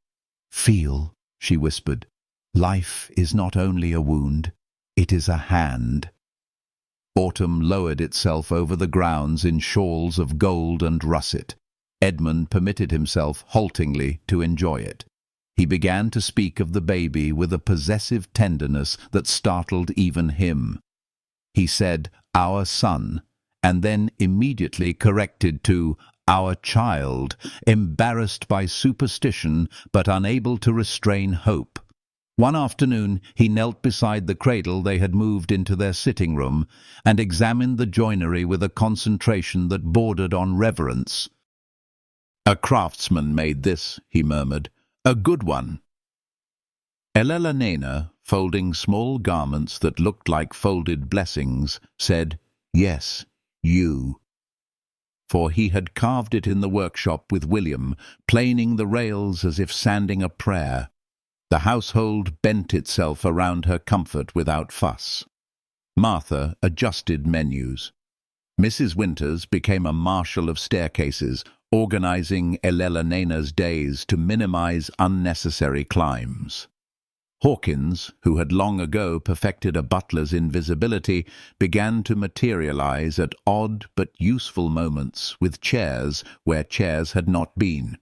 "Feel," she whispered. "Life is not only a wound, it is a hand." Autumn lowered itself over the grounds in shawls of gold and russet. Edmund permitted himself haltingly to enjoy it. He began to speak of the baby with a possessive tenderness that startled even him. He said, "Our son," and then immediately corrected to "our child," embarrassed by superstition but unable to restrain hope. One afternoon he knelt beside the cradle they had moved into their sitting room and examined the joinery with a concentration that bordered on reverence. "A craftsman made this," he murmured. "A good one." Elena, folding small garments that looked like folded blessings, said, "Yes, you." For he had carved it in the workshop with William, planing the rails as if sanding a prayer. The household bent itself around her comfort without fuss. Martha adjusted menus. Mrs. Winters became a marshal of staircases, organizing Elena's days to minimize unnecessary climbs. Hawkins, who had long ago perfected a butler's invisibility, began to materialize at odd but useful moments with chairs where chairs had not been.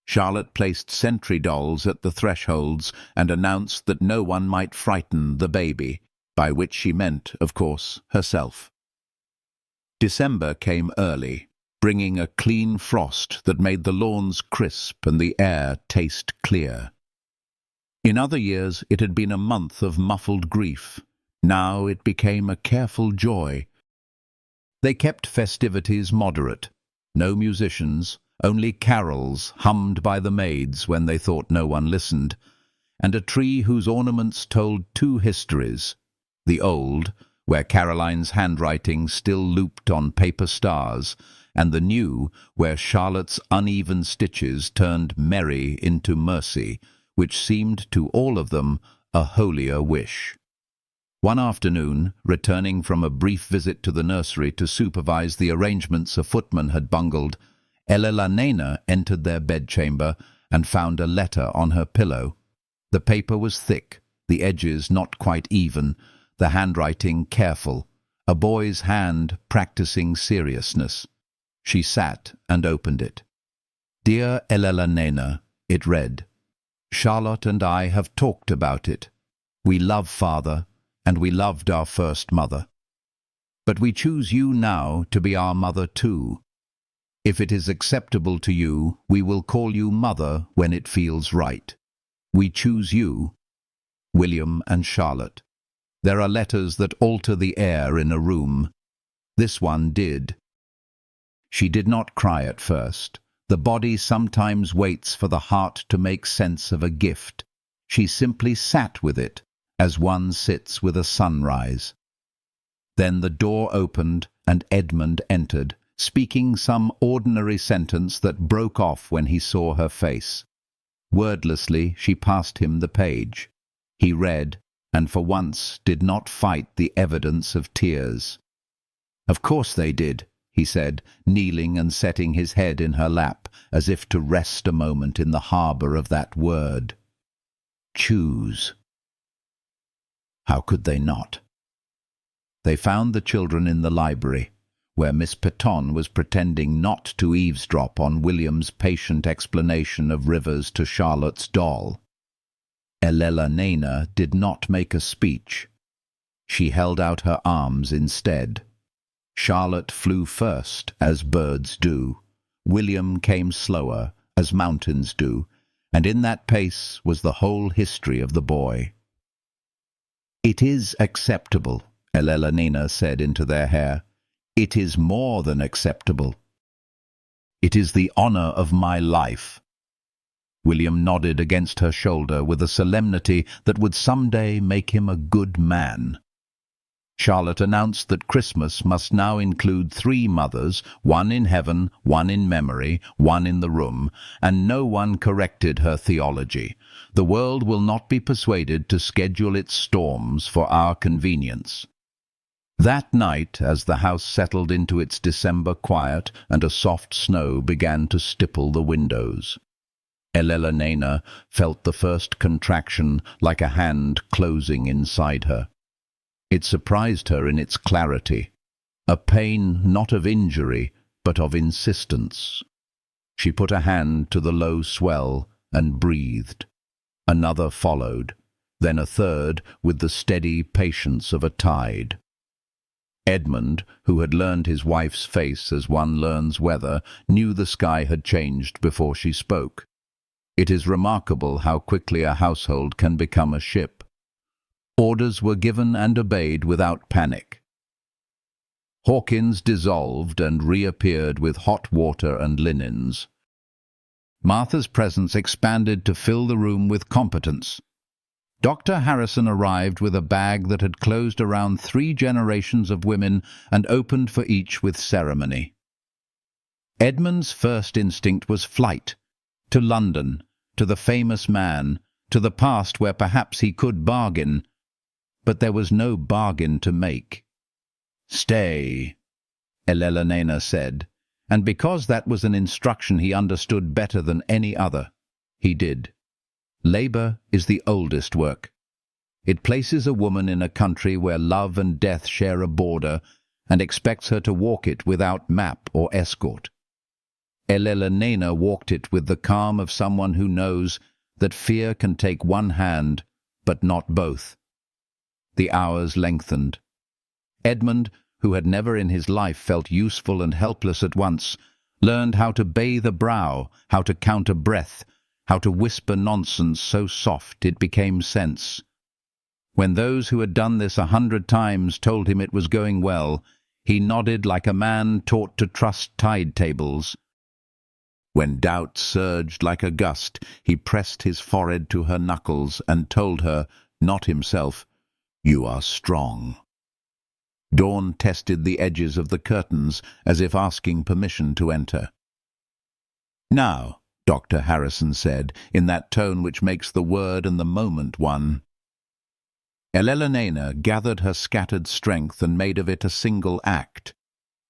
Charlotte placed sentry dolls at the thresholds and announced that no one might frighten the baby, by which she meant, of course, herself. December came early, bringing a clean frost that made the lawns crisp and the air taste clear. In other years it had been a month of muffled grief. Now it became a careful joy. They kept festivities moderate. No musicians, only carols hummed by the maids when they thought no one listened, and a tree whose ornaments told 2 histories. The old, where Caroline's handwriting still looped on paper stars, and the new, where Charlotte's uneven stitches turned merry into mercy, which seemed to all of them a holier wish. One afternoon, returning from a brief visit to the nursery to supervise the arrangements a footman had bungled, Elena entered their bedchamber and found a letter on her pillow. The paper was thick, the edges not quite even, the handwriting careful, a boy's hand practicing seriousness. She sat and opened it. "Dear Elena," it read, "Charlotte and I have talked about it. We love Father, and we loved our first mother. But we choose you now to be our mother too. If it is acceptable to you, we will call you Mother when it feels right. We choose you, William and Charlotte. There are letters that alter the air in a room. This one did." She did not cry at first. The body sometimes waits for the heart to make sense of a gift. She simply sat with it, as one sits with a sunrise. Then the door opened and Edmund entered, speaking some ordinary sentence that broke off when he saw her face. Wordlessly, she passed him the page. He read, and for once did not fight the evidence of tears. "Of course they did," he said, kneeling and setting his head in her lap, as if to rest a moment in the harbour of that word. Choose. How could they not? They found the children in the library, where Miss Petton was pretending not to eavesdrop on William's patient explanation of Rivers to Charlotte's doll. Elena did not make a speech. She held out her arms instead. Charlotte flew first, as birds do. William came slower, as mountains do, and in that pace was the whole history of the boy. "It is acceptable," Elena said into their hair. "It is more than acceptable. It is the honour of my life." William nodded against her shoulder with a solemnity that would some day make him a good man. Charlotte announced that Christmas must now include 3 mothers, one in heaven, one in memory, one in the room, and no one corrected her theology. The world will not be persuaded to schedule its storms for our convenience. That night, as the house settled into its December quiet and a soft snow began to stipple the windows, Elena felt the first contraction like a hand closing inside her. It surprised her in its clarity, a pain not of injury, but of insistence. She put a hand to the low swell and breathed. Another followed, then a third with the steady patience of a tide. Edmund, who had learned his wife's face as one learns weather, knew the sky had changed before she spoke. It is remarkable how quickly a household can become a ship. Orders were given and obeyed without panic. Hawkins dissolved and reappeared with hot water and linens. Martha's presence expanded to fill the room with competence. Dr. Harrison arrived with a bag that had closed around 3 generations of women and opened for each with ceremony. Edmund's first instinct was flight, to London, to the famous man, to the past where perhaps he could bargain. But there was no bargain to make. "Stay," Elena said, and because that was an instruction he understood better than any other, he did. Labour is the oldest work. It places a woman in a country where love and death share a border and expects her to walk it without map or escort. Elena walked it with the calm of someone who knows that fear can take one hand, but not both. The hours lengthened. Edmund, who had never in his life felt useful and helpless at once, learned how to bathe a brow, how to count a breath, how to whisper nonsense so soft it became sense. When those who had done this 100 times told him it was going well, he nodded like a man taught to trust tide tables. When doubt surged like a gust, he pressed his forehead to her knuckles and told her, not himself, "You are strong." Dawn tested the edges of the curtains as if asking permission to enter. "Now," Dr. Harrison said, in that tone which makes the word and the moment one. Elena gathered her scattered strength and made of it a single act.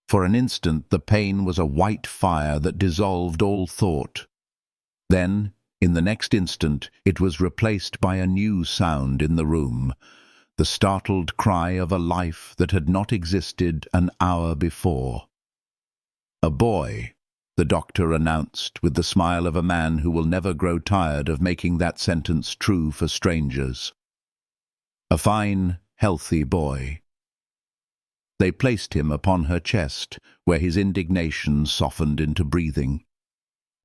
For an instant the pain was a white fire that dissolved all thought. Then, in the next instant, it was replaced by a new sound in the room, the startled cry of a life that had not existed an hour before. "A boy," the doctor announced with the smile of a man who will never grow tired of making that sentence true for strangers. "A fine, healthy boy." They placed him upon her chest, where his indignation softened into breathing.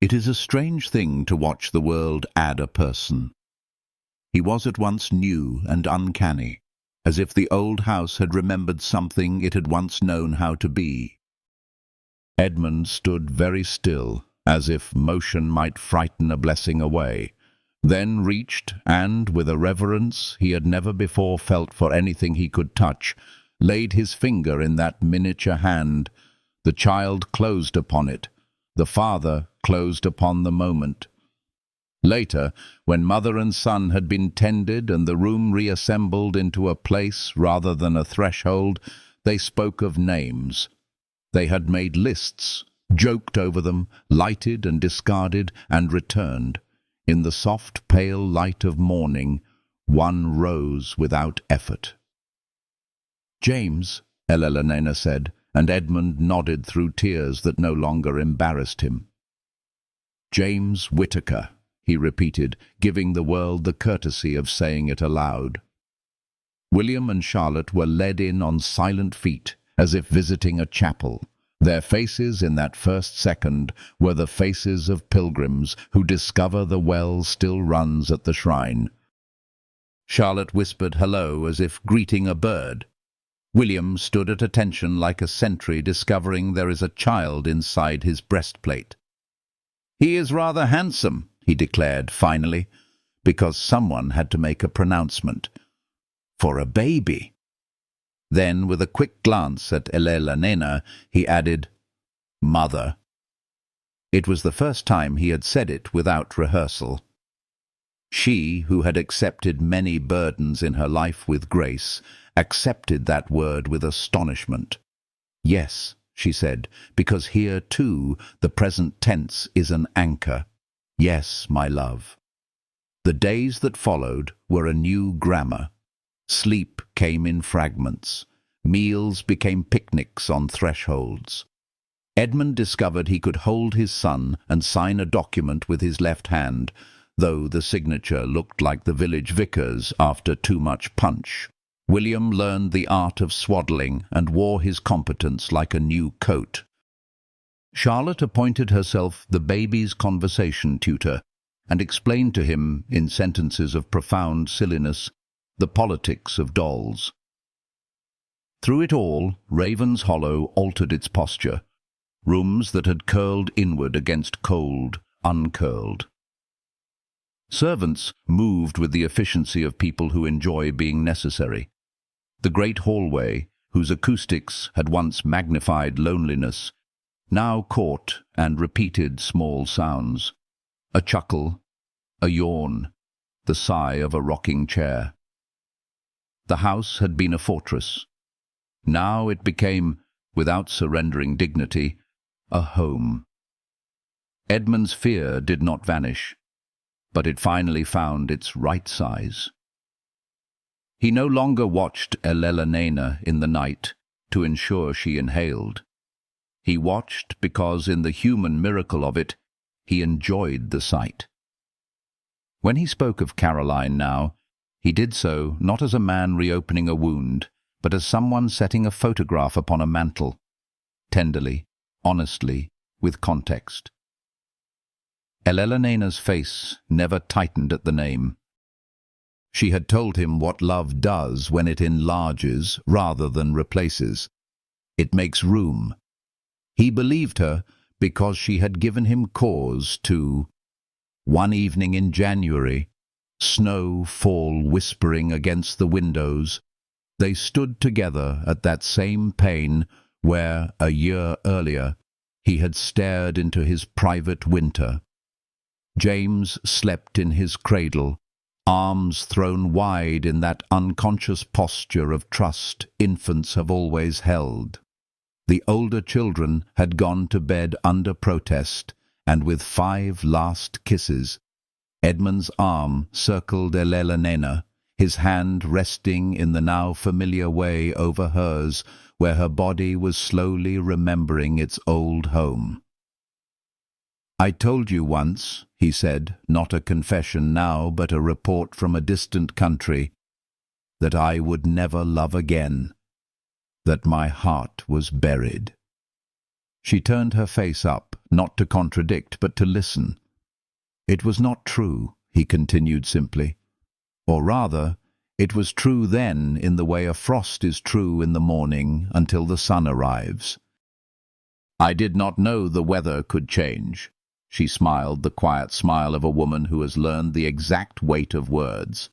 It is a strange thing to watch the world add a person. He was at once new and uncanny, as if the old house had remembered something it had once known how to be. Edmund stood very still, as if motion might frighten a blessing away, then reached and, with a reverence he had never before felt for anything he could touch, laid his finger in that miniature hand. The child closed upon it. The father closed upon the moment. Later, when mother and son had been tended and the room reassembled into a place rather than a threshold, they spoke of names. They had made lists, joked over them, lighted and discarded, and returned. In the soft, pale light of morning, one rose without effort. "James," Elena said, and Edmund nodded through tears that no longer embarrassed him. "James Whittaker," he repeated, giving the world the courtesy of saying it aloud. William and Charlotte were led in on silent feet, as if visiting a chapel. Their faces in that first second were the faces of pilgrims who discover the well still runs at the shrine. Charlotte whispered hello as if greeting a bird. William stood at attention like a sentry discovering there is a child inside his breastplate. "He is rather handsome," he declared finally, because someone had to make a pronouncement. "For a baby." Then, with a quick glance at Elena, he added, "Mother." It was the first time he had said it without rehearsal. She, who had accepted many burdens in her life with grace, accepted that word with astonishment. "Yes," she said, "because here, too, the present tense is an anchor. Yes, my love." The days that followed were a new grammar. Sleep came in fragments. Meals became picnics on thresholds. Edmund discovered he could hold his son and sign a document with his left hand, though the signature looked like the village vicar's after too much punch. William learned the art of swaddling and wore his competence like a new coat. Charlotte appointed herself the baby's conversation tutor and explained to him, in sentences of profound silliness, the politics of dolls. Through it all, Raven's Hollow altered its posture. Rooms that had curled inward against cold uncurled. Servants moved with the efficiency of people who enjoy being necessary. The great hallway, whose acoustics had once magnified loneliness, now caught and repeated small sounds. A chuckle, a yawn, the sigh of a rocking chair. The house had been a fortress. Now it became, without surrendering dignity, a home. Edmund's fear did not vanish, but it finally found its right size. He no longer watched Elena in the night to ensure she inhaled. He watched because, in the human miracle of it, he enjoyed the sight. When he spoke of Caroline now, he did so not as a man reopening a wound, but as someone setting a photograph upon a mantel, tenderly, honestly, with context. Elena's face never tightened at the name. She had told him what love does when it enlarges rather than replaces. It makes room. He believed her because she had given him cause to. One evening in January, snow fall whispering against the windows, they stood together at that same pane where, a year earlier, he had stared into his private winter. James slept in his cradle, arms thrown wide in that unconscious posture of trust infants have always held. The older children had gone to bed under protest, and with 5 last kisses. Edmund's arm circled Elena, his hand resting in the now familiar way over hers, where her body was slowly remembering its old home. "I told you once," he said, not a confession now, but a report from a distant country, "that I would never love again, that my heart was buried." She turned her face up, not to contradict, but to listen. "It was not true," he continued simply. "Or rather, it was true then in the way a frost is true in the morning until the sun arrives. I did not know the weather could change." she smiled, the quiet smile of a woman who has learned the exact weight of words.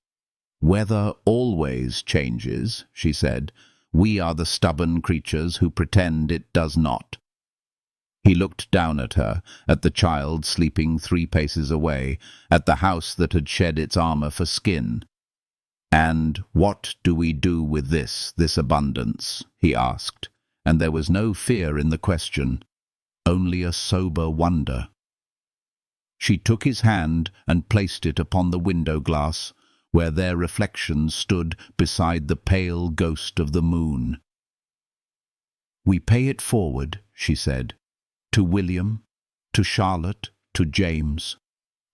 Weather always changes, she said. We are the stubborn creatures who pretend it does not. He looked down at her, at the child sleeping 3 paces away, at the house that had shed its armor for skin. "And what do we do with this abundance?" he asked, and there was no fear in the question, only a sober wonder. She took his hand and placed it upon the window glass, where their reflections stood beside the pale ghost of the moon. "We pay it forward," she said, "to William, to Charlotte, to James,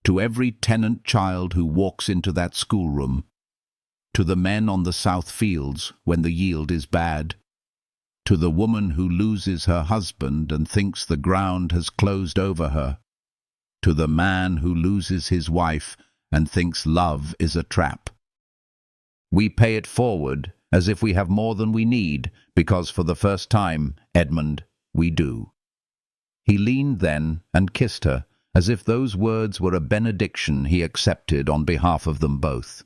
to every tenant child who walks into that schoolroom, to the men on the south fields when the yield is bad, to the woman who loses her husband and thinks the ground has closed over her, to the man who loses his wife and thinks love is a trap. We pay it forward as if we have more than we need, because for the first time, Edmund, we do." He leaned then and kissed her, as if those words were a benediction he accepted on behalf of them both.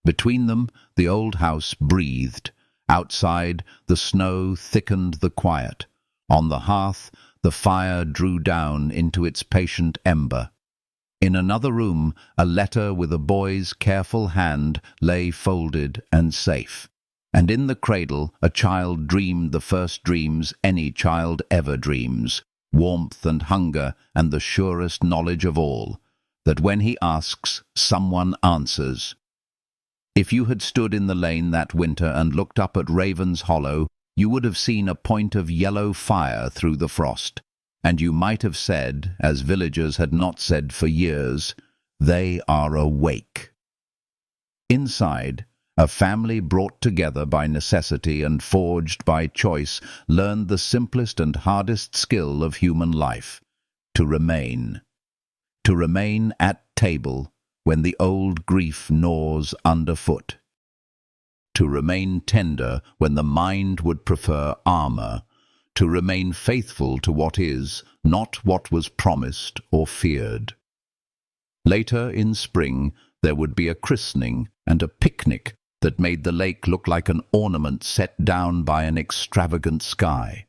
Between them, the old house breathed. Outside, the snow thickened the quiet. On the hearth, the fire drew down into its patient ember. In another room, a letter with a boy's careful hand lay folded and safe. And in the cradle, a child dreamed the first dreams any child ever dreams, warmth and hunger and the surest knowledge of all, that when he asks, someone answers. If you had stood in the lane that winter and looked up at Raven's Hollow, you would have seen a point of yellow fire through the frost, and you might have said, as villagers had not said for years, "They are awake." Inside, a family brought together by necessity and forged by choice learned the simplest and hardest skill of human life, to remain. To remain at table when the old grief gnaws underfoot. To remain tender when the mind would prefer armor. To remain faithful to what is, not what was promised or feared. Later in spring, there would be a christening and a picnic that made the lake look like an ornament set down by an extravagant sky.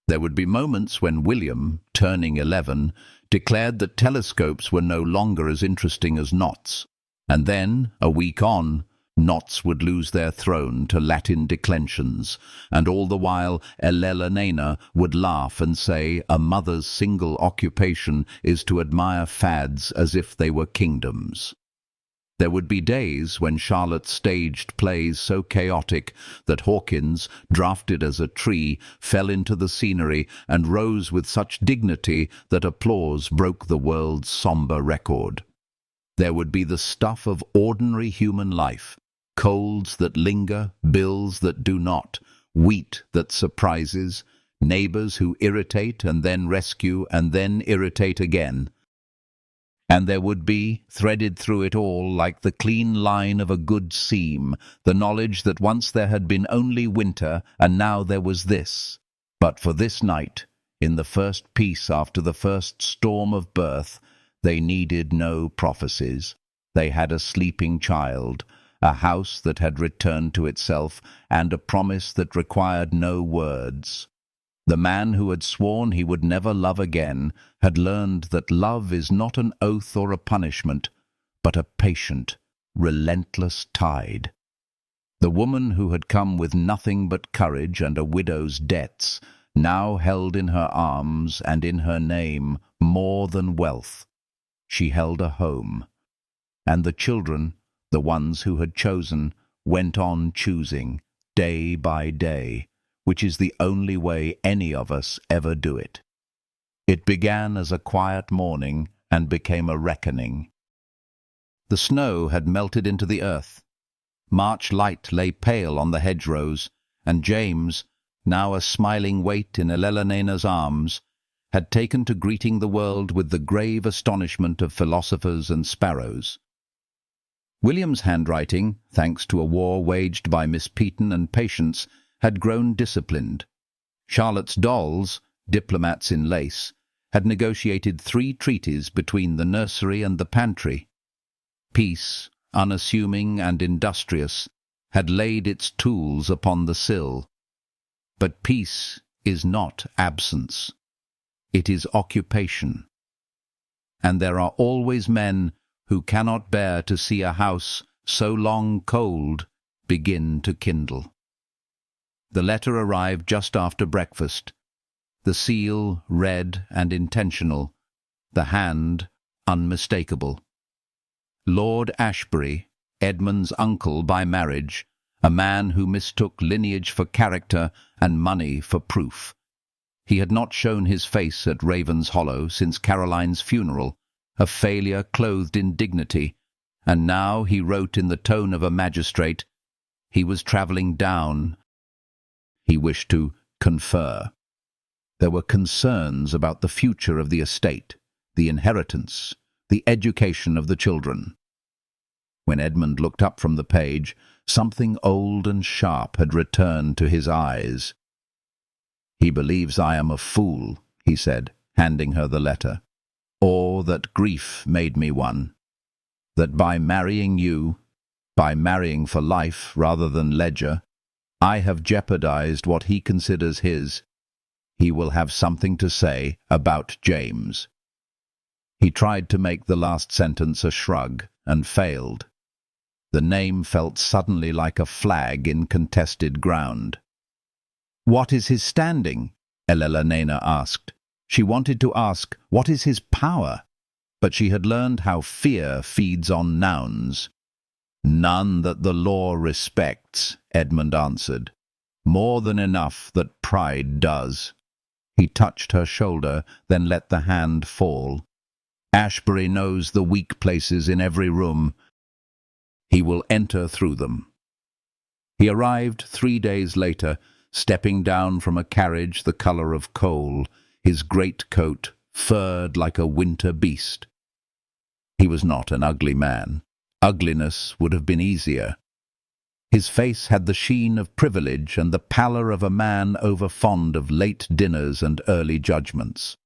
There would be moments when William, turning 11, declared that telescopes were no longer as interesting as knots, and then, a week on, knots would lose their throne to Latin declensions, and all the while Elena would laugh and say a mother's single occupation is to admire fads as if they were kingdoms. There would be days when Charlotte staged plays so chaotic that Hawkins, drafted as a tree, fell into the scenery and rose with such dignity that applause broke the world's somber record. There would be the stuff of ordinary human life, colds that linger, bills that do not, wheat that surprises, neighbors who irritate and then rescue and then irritate again. And there would be, threaded through it all like the clean line of a good seam, the knowledge that once there had been only winter and now there was this. But for this night, in the first peace after the first storm of birth, they needed no prophecies. They had a sleeping child, a house that had returned to itself, and a promise that required no words. The man who had sworn he would never love again had learned that love is not an oath or a punishment, but a patient, relentless tide. The woman who had come with nothing but courage and a widow's debts now held in her arms and in her name more than wealth. She held a home. And the children, the ones who had chosen, went on choosing, day by day, which is the only way any of us ever do it. It began as a quiet morning and became a reckoning. The snow had melted into the earth. March light lay pale on the hedgerows, and James, now a smiling weight in Elena's arms, had taken to greeting the world with the grave astonishment of philosophers and sparrows. William's handwriting, thanks to a war waged by Miss Peaton and Patience, had grown disciplined. Charlotte's dolls, diplomats in lace, had negotiated 3 treaties between the nursery and the pantry. Peace, unassuming and industrious, had laid its tools upon the sill. But peace is not absence. It is occupation. And there are always men who cannot bear to see a house so long cold begin to kindle. The letter arrived just after breakfast, the seal red and intentional, the hand unmistakable. Lord Ashbury, Edmund's uncle by marriage, a man who mistook lineage for character and money for proof. He had not shown his face at Raven's Hollow since Caroline's funeral, a failure clothed in dignity, and now he wrote in the tone of a magistrate. He was travelling down. He wished to confer. There were concerns about the future of the estate, the inheritance, the education of the children. When Edmund looked up from the page, something old and sharp had returned to his eyes. "He believes I am a fool," he said, handing her the letter, "or that grief made me one. That by marrying you, by marrying for life rather than ledger, I have jeopardized what he considers his. He will have something to say about James." He tried to make the last sentence a shrug, and failed. The name felt suddenly like a flag in contested ground. "What is his standing?" Elena asked. She wanted to ask, "What is his power?" But she had learned how fear feeds on nouns. "None that the law respects," Edmund answered. "More than enough that pride does." He touched her shoulder, then let the hand fall. "Ashbury knows the weak places in every room. He will enter through them." He arrived 3 days later, stepping down from a carriage the colour of coal, his greatcoat furred like a winter beast. He was not an ugly man. Ugliness would have been easier. His face had the sheen of privilege and the pallor of a man overfond of late dinners and early judgments.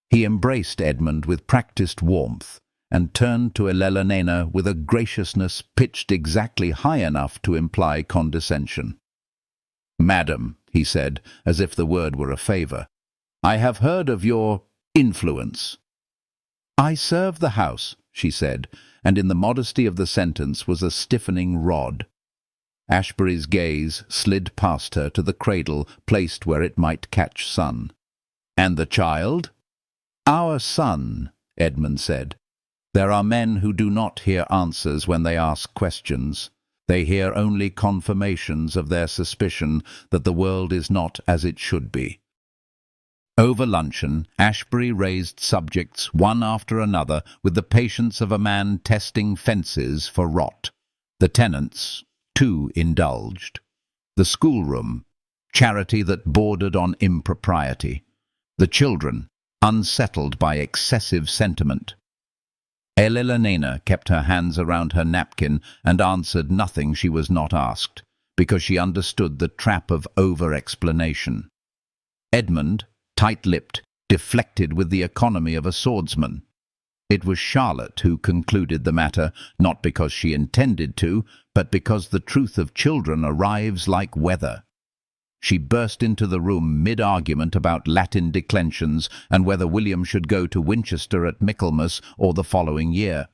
He embraced Edmund with practised warmth, and turned to Elena with a graciousness pitched exactly high enough to imply condescension. "Madam," he said, as if the word were a favour, "I have heard of your influence." "I serve the house," she said, and in the modesty of the sentence was a stiffening rod. Ashbury's gaze slid past her to the cradle placed where it might catch sun. "And the child?" "Our son," Edmund said. "There are men who do not hear answers when they ask questions. They hear only confirmations of their suspicion that the world is not as it should be." Over luncheon, Ashbury raised subjects one after another with the patience of a man testing fences for rot. The tenants, too indulged. The schoolroom, charity that bordered on impropriety. The children, unsettled by excessive sentiment. Elena kept her hands around her napkin and answered nothing she was not asked, because she understood the trap of over-explanation. Edmund, tight-lipped, deflected with the economy of a swordsman. It was Charlotte who concluded the matter, not because she intended to, but because the truth of children arrives like weather. She burst into the room mid-argument about Latin declensions and whether William should go to Winchester at Michaelmas or the following year.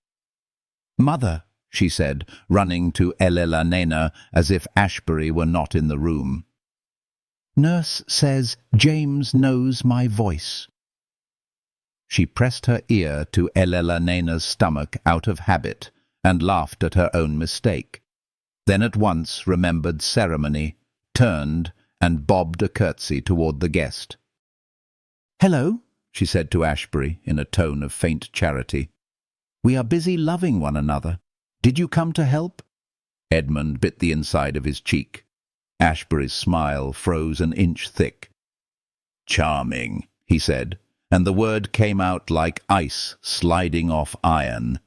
"Mother," she said, running to Elena as if Ashbury were not in the room. "Nurse says James knows my voice." She pressed her ear to Elena's stomach out of habit and laughed at her own mistake. Then at once remembered ceremony, turned, and bobbed a curtsy toward the guest. "Hello," she said to Ashbury in a tone of faint charity. "We are busy loving one another. Did you come to help?" Edmund bit the inside of his cheek. Ashbury's smile froze an inch thick. "Charming," he said, and the word came out like ice sliding off iron.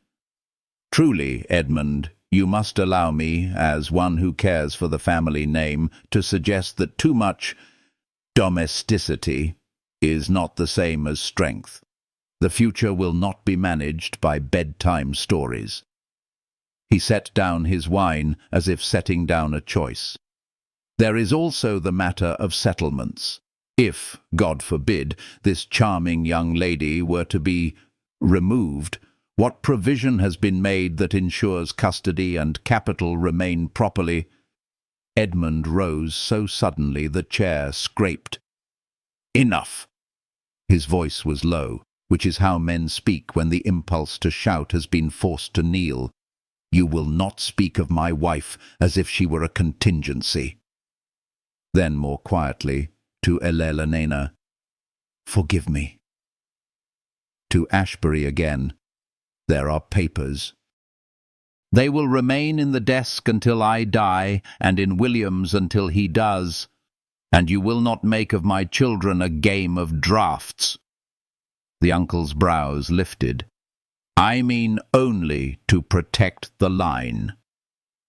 "Truly, Edmund, you must allow me, as one who cares for the family name, to suggest that too much domesticity is not the same as strength. The future will not be managed by bedtime stories. He set down his wine as if setting down a choice. There is also the matter of settlements. If, God forbid, this charming young lady were to be removed, what provision has been made that ensures custody and capital remain properly? Edmund rose so suddenly the chair scraped. Enough! His voice was low, which is how men speak when the impulse to shout has been forced to kneel. You will not speak of my wife as if she were a contingency. Then more quietly, to Elena, forgive me. To Ashbury again, there are papers. They will remain in the desk until I die, and in William's until he does, and you will not make of my children a game of drafts. The uncle's brows lifted. I mean only to protect the line.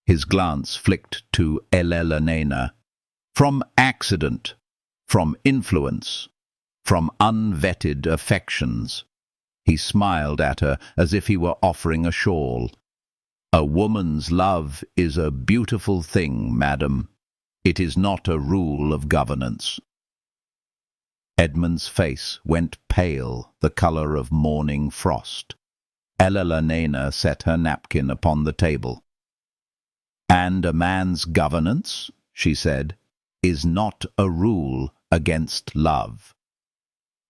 His glance flicked to Elena. From accident, from influence, from unvetted affections. He smiled at her as if he were offering a shawl. A woman's love is a beautiful thing, madam. It is not a rule of governance. Edmund's face went pale, the colour of morning frost. Elena set her napkin upon the table. And a man's governance, she said, is not a rule against love.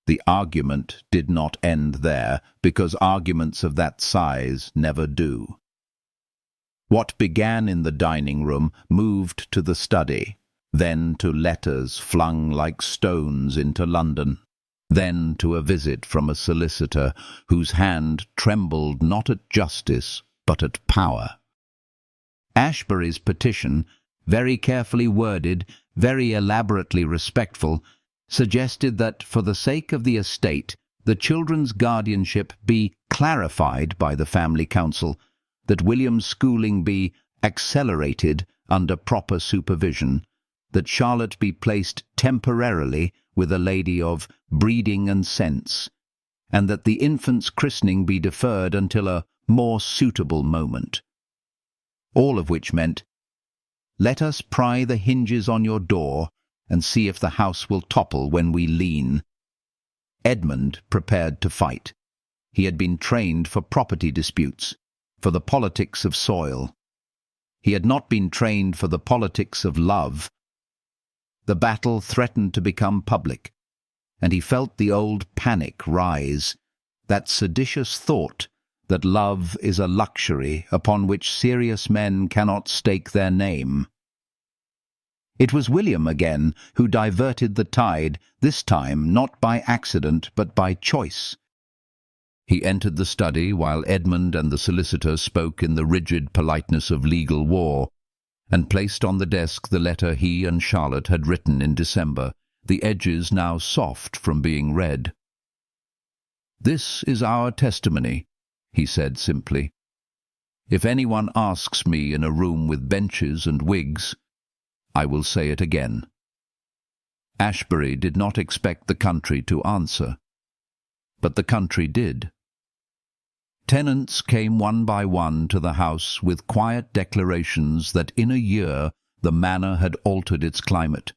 The argument did not end there, because arguments of that size never do. What began in the dining room moved to the study, then to letters flung like stones into London, then to a visit from a solicitor whose hand trembled not at justice but at power. Ashbury's petition, very carefully worded, very elaborately respectful, suggested that for the sake of the estate, the children's guardianship be clarified by the family council, that William's schooling be accelerated under proper supervision, that Charlotte be placed temporarily with a lady of breeding and sense, and that the infant's christening be deferred until a more suitable moment. All of which meant, let us pry the hinges on your door and see if the house will topple when we lean. Edmund prepared to fight. He had been trained for property disputes, for the politics of soil. He had not been trained for the politics of love. The battle threatened to become public, and he felt the old panic rise, that seditious thought that love is a luxury upon which serious men cannot stake their name. It was William again who diverted the tide, this time not by accident but by choice. He entered the study while Edmund and the solicitor spoke in the rigid politeness of legal war, and placed on the desk the letter he and Charlotte had written in December, the edges now soft from being read. This is our testimony, he said simply. If anyone asks me in a room with benches and wigs, I will say it again. Ashbury did not expect the country to answer, but the country did. Tenants came one by one to the house with quiet declarations that in a year the manor had altered its climate,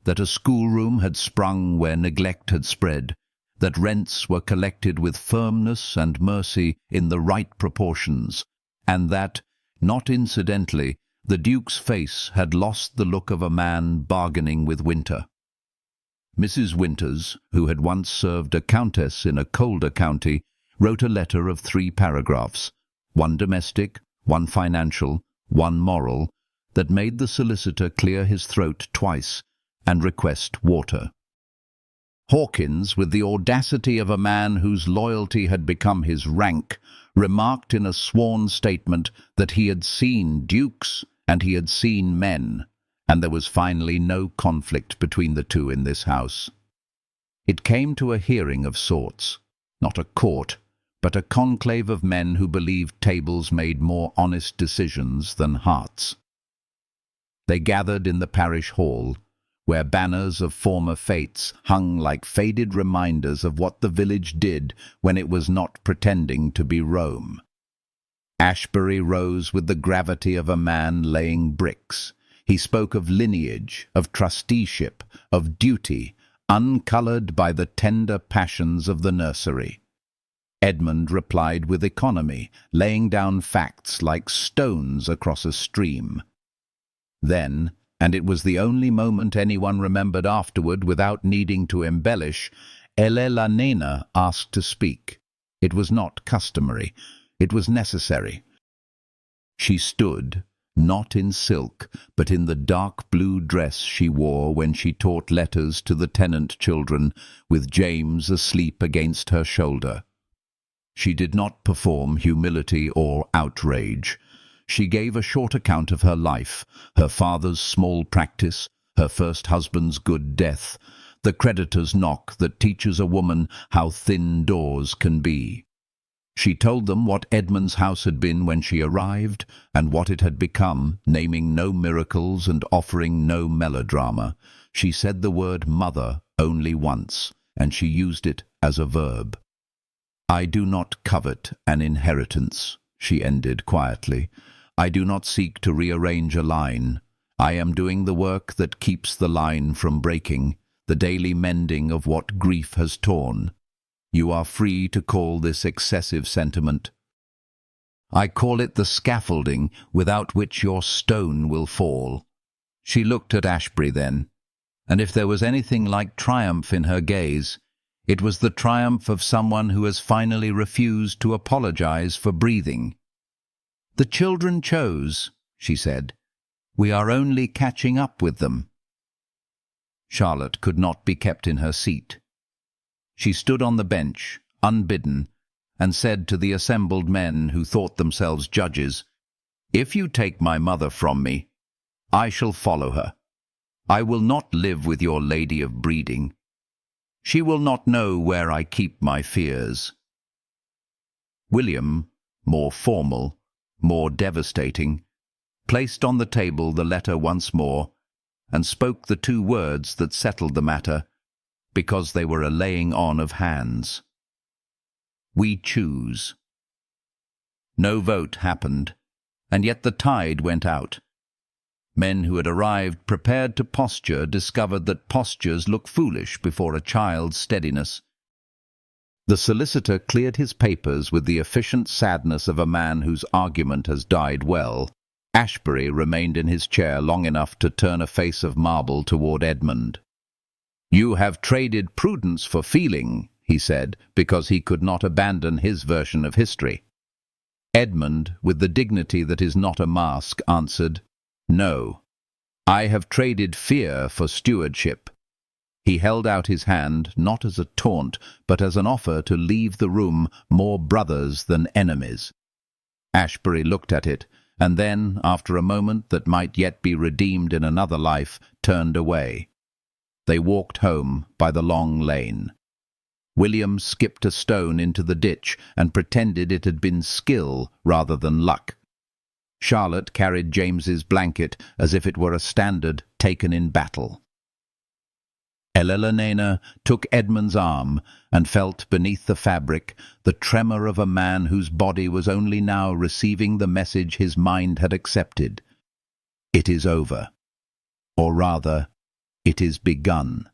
that a schoolroom had sprung where neglect had spread, that rents were collected with firmness and mercy in the right proportions, and that, not incidentally, the Duke's face had lost the look of a man bargaining with winter. Mrs. Winters, who had once served a countess in a colder county, wrote a letter of 3 paragraphs, one domestic, one financial, one moral, that made the solicitor clear his throat twice and request water. Hawkins, with the audacity of a man whose loyalty had become his rank, remarked in a sworn statement that he had seen dukes and he had seen men, and there was finally no conflict between the two in this house. It came to a hearing of sorts, not a court, but a conclave of men who believed tables made more honest decisions than hearts. They gathered in the parish hall, where banners of former fates hung like faded reminders of what the village did when it was not pretending to be Rome. Ashbury rose with the gravity of a man laying bricks. He spoke of lineage, of trusteeship, of duty, uncoloured by the tender passions of the nursery. Edmund replied with economy, laying down facts like stones across a stream. Then, and it was the only moment anyone remembered afterward without needing to embellish, Elela Nena asked to speak. It was not customary. It was necessary. She stood, not in silk, but in the dark blue dress she wore when she taught letters to the tenant children, with James asleep against her shoulder. She did not perform humility or outrage. She gave a short account of her life, her father's small practice, her first husband's good death, the creditor's knock that teaches a woman how thin doors can be. She told them what Edmund's house had been when she arrived, and what it had become, naming no miracles and offering no melodrama. She said the word mother only once, and she used it as a verb. "I do not covet an inheritance," she ended quietly. "I do not seek to rearrange a line. I am doing the work that keeps the line from breaking, the daily mending of what grief has torn. You are free to call this excessive sentiment. I call it the scaffolding without which your stone will fall." She looked at Ashbury then, and if there was anything like triumph in her gaze, it was the triumph of someone who has finally refused to apologize for breathing. "The children chose," she said. "We are only catching up with them." Charlotte could not be kept in her seat. She stood on the bench, unbidden, and said to the assembled men who thought themselves judges, "If you take my mother from me, I shall follow her. I will not live with your lady of breeding. She will not know where I keep my fears." William, more formal, more devastating, placed on the table the letter once more, and spoke the two words that settled the matter, because they were a laying on of hands. "We choose." No vote happened, and yet the tide went out. Men who had arrived prepared to posture discovered that postures look foolish before a child's steadiness. The solicitor cleared his papers with the efficient sadness of a man whose argument has died well. Ashbury remained in his chair long enough to turn a face of marble toward Edmund. "You have traded prudence for feeling," he said, because he could not abandon his version of history. Edmund, with the dignity that is not a mask, answered, "No. I have traded fear for stewardship." He held out his hand, not as a taunt, but as an offer to leave the room more brothers than enemies. Ashbury looked at it, and then, after a moment that might yet be redeemed in another life, turned away. They walked home by the long lane. William skipped a stone into the ditch and pretended it had been skill rather than luck. Charlotte carried James's blanket as if it were a standard taken in battle. Elela Nena took Edmund's arm and felt beneath the fabric the tremor of a man whose body was only now receiving the message his mind had accepted. It is over. Or rather, it is begun.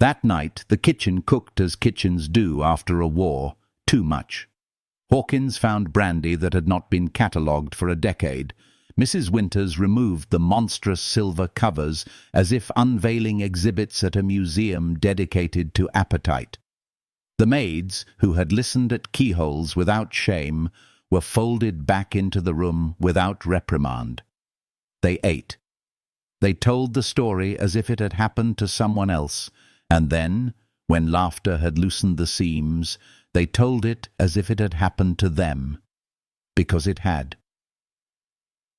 That night the kitchen cooked as kitchens do after a war, too much. Hawkins found brandy that had not been catalogued for a decade. Mrs. Winters removed the monstrous silver covers as if unveiling exhibits at a museum dedicated to appetite. The maids, who had listened at keyholes without shame, were folded back into the room without reprimand. They ate. They told the story as if it had happened to someone else, and then, when laughter had loosened the seams, they told it as if it had happened to them, because it had.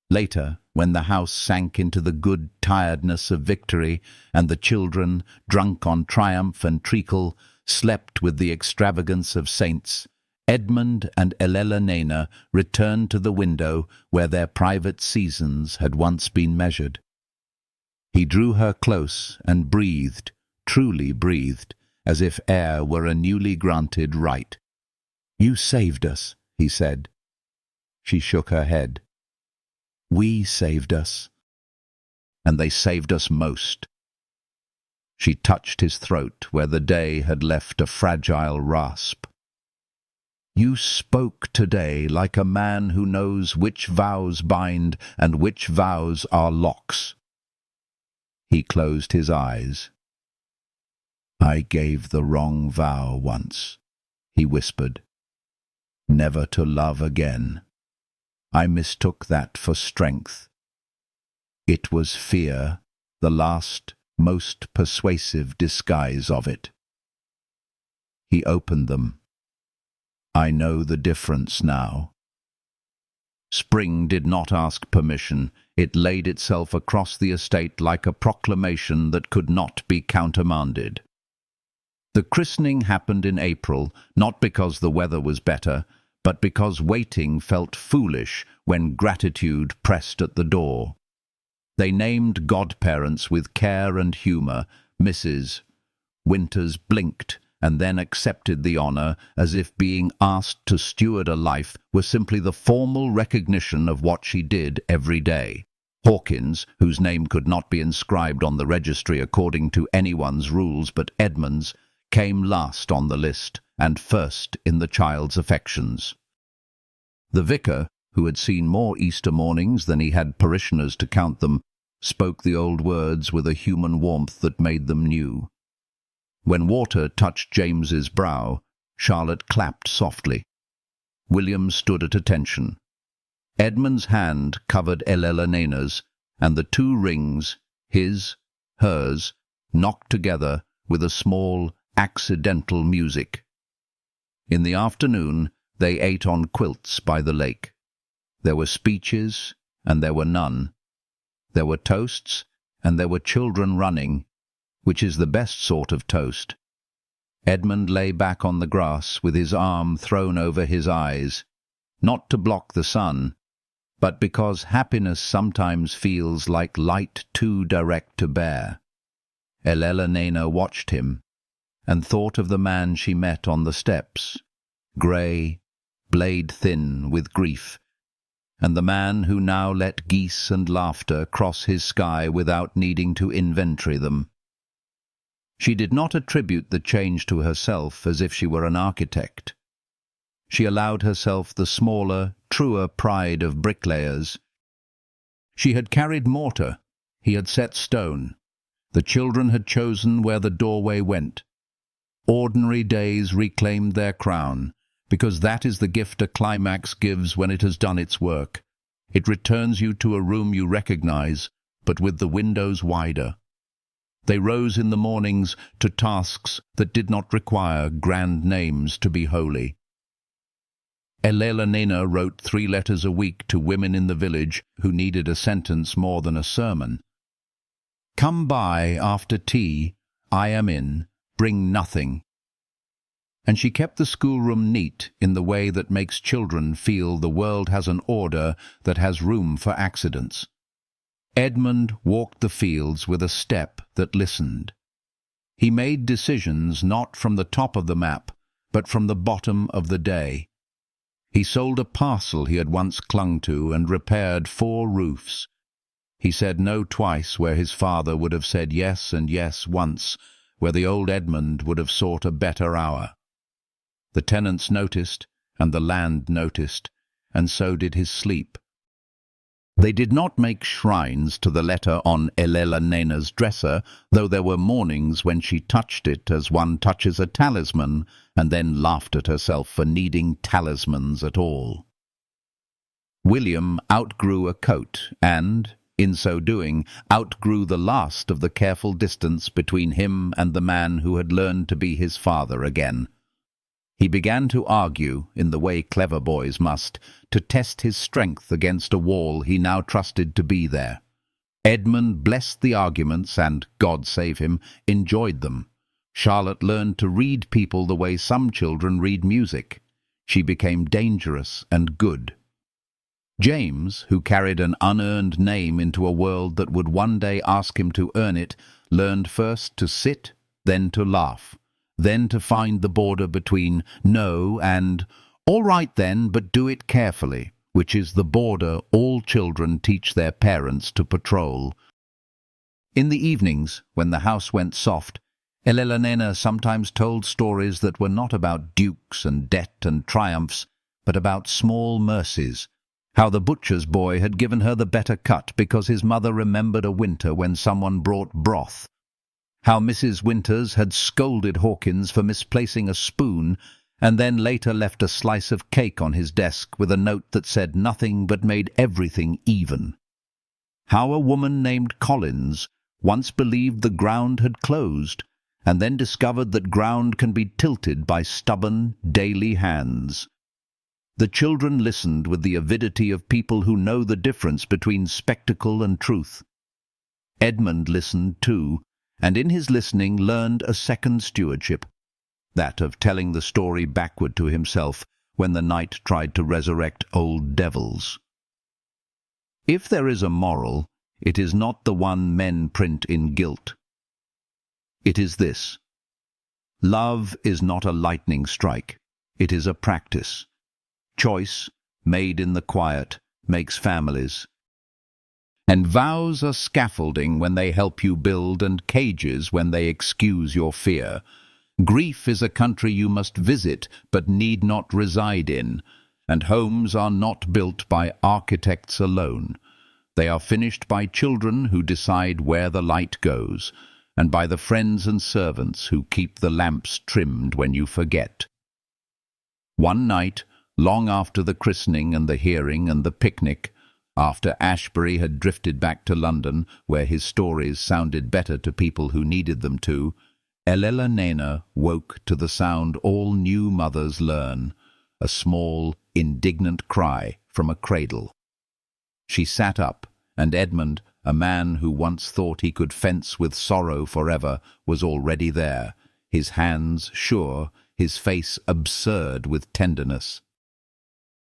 Later, when the house sank into the good tiredness of victory, and the children, drunk on triumph and treacle, slept with the extravagance of saints, Edmund and Elela Nena returned to the window where their private seasons had once been measured. He drew her close and breathed, truly breathed, as if air were a newly granted right. "You saved us," he said. She shook her head. "We saved us." "And they saved us most." She touched his throat where the day had left a fragile rasp. "You spoke today like a man who knows which vows bind and which vows are locks." He closed his eyes. "I gave the wrong vow once," he whispered. "Never to love again. I mistook that for strength. It was fear, the last, most persuasive disguise of it." He opened them. "I know the difference now." Spring did not ask permission. It laid itself across the estate like a proclamation that could not be countermanded. The christening happened in April, not because the weather was better, but because waiting felt foolish when gratitude pressed at the door. They named godparents with care and humour. Mrs. Winters blinked and then accepted the honour, as if being asked to steward a life was simply the formal recognition of what she did every day. Hawkins, whose name could not be inscribed on the registry according to anyone's rules but Edmund's, came last on the list and first in the child's affections. The vicar, who had seen more Easter mornings than he had parishioners to count them, spoke the old words with a human warmth that made them new. When water touched James's brow, Charlotte clapped softly. William stood at attention. Edmund's hand covered Elena's, and the two rings, his, hers, knocked together with a small, accidental music. In the afternoon, they ate on quilts by the lake. There were speeches, and there were none. There were toasts, and there were children running, which is the best sort of toast. Edmund lay back on the grass with his arm thrown over his eyes, not to block the sun, but because happiness sometimes feels like light too direct to bear. Elena watched him, and thought of the man she met on the steps, grey, blade-thin with grief, and the man who now let geese and laughter cross his sky without needing to inventory them. She did not attribute the change to herself as if she were an architect. She allowed herself the smaller, truer pride of bricklayers. She had carried mortar, he had set stone. The children had chosen where the doorway went. Ordinary days reclaimed their crown, because that is the gift a climax gives when it has done its work. It returns you to a room you recognize, but with the windows wider. They rose in the mornings to tasks that did not require grand names to be holy. Elena wrote 3 letters a week to women in the village who needed a sentence more than a sermon. "Come by after tea, I am in, bring nothing." And she kept the schoolroom neat in the way that makes children feel the world has an order that has room for accidents. Edmund walked the fields with a step that listened. He made decisions not from the top of the map, but from the bottom of the day. He sold a parcel he had once clung to and repaired 4 roofs. He said no twice where his father would have said yes and yes once, where the old Edmund would have sought a better hour. The tenants noticed, and the land noticed, and so did his sleep. They did not make shrines to the letter on Elena's dresser, though there were mornings when she touched it as one touches a talisman, and then laughed at herself for needing talismans at all. William outgrew a coat and, in so doing, outgrew the last of the careful distance between him and the man who had learned to be his father again. He began to argue, in the way clever boys must, to test his strength against a wall he now trusted to be there. Edmund blessed the arguments and, God save him, enjoyed them. Charlotte learned to read people the way some children read music. She became dangerous and good. James, who carried an unearned name into a world that would one day ask him to earn it, learned first to sit, then to laugh, then to find the border between no and all right then, but do it carefully, which is the border all children teach their parents to patrol. In the evenings, when the house went soft, Elena sometimes told stories that were not about dukes and debt and triumphs, but about small mercies. How the butcher's boy had given her the better cut because his mother remembered a winter when someone brought broth. How Mrs. Winters had scolded Hawkins for misplacing a spoon and then later left a slice of cake on his desk with a note that said nothing but made everything even. How a woman named Collins once believed the ground had closed and then discovered that ground can be tilted by stubborn, daily hands. The children listened with the avidity of people who know the difference between spectacle and truth. Edmund listened too, and in his listening learned a second stewardship, that of telling the story backward to himself when the night tried to resurrect old devils. If there is a moral, it is not the one men print in gilt. It is this: love is not a lightning strike, it is a practice. Choice, made in the quiet, makes families. And vows are scaffolding when they help you build, and cages when they excuse your fear. Grief is a country you must visit but need not reside in, and homes are not built by architects alone. They are finished by children who decide where the light goes, and by the friends and servants who keep the lamps trimmed when you forget. One night, long after the christening and the hearing and the picnic, after Ashbury had drifted back to London, where his stories sounded better to people who needed them to, Elena woke to the sound all new mothers learn, a small, indignant cry from a cradle. She sat up, and Edmund, a man who once thought he could fence with sorrow forever, was already there, his hands sure, his face absurd with tenderness.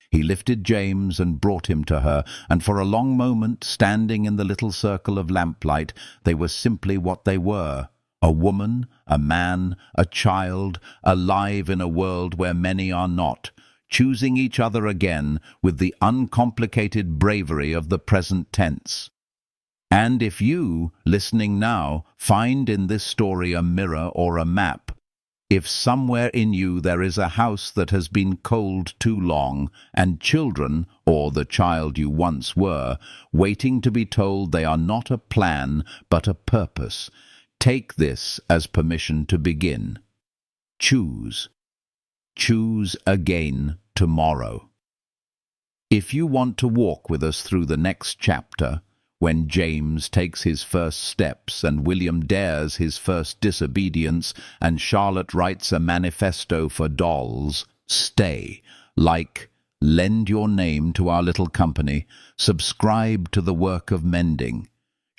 He lifted James and brought him to her, and for a long moment, standing in the little circle of lamplight, they were simply what they were: a woman, a man, a child, alive in a world where many are not, choosing each other again with the uncomplicated bravery of the present tense. And if you, listening now, find in this story a mirror or a map, if somewhere in you there is a house that has been cold too long, and children, or the child you once were, waiting to be told they are not a plan but a purpose, take this as permission to begin. Choose. Choose again tomorrow. If you want to walk with us through the next chapter, when James takes his first steps and William dares his first disobedience and Charlotte writes a manifesto for dolls, stay. Lend your name to our little company, subscribe to the work of mending.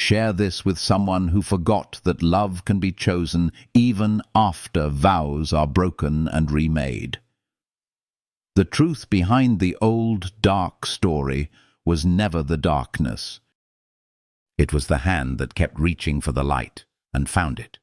Share this with someone who forgot that love can be chosen even after vows are broken and remade. The truth behind the old dark story was never the darkness. It was the hand that kept reaching for the light and found it.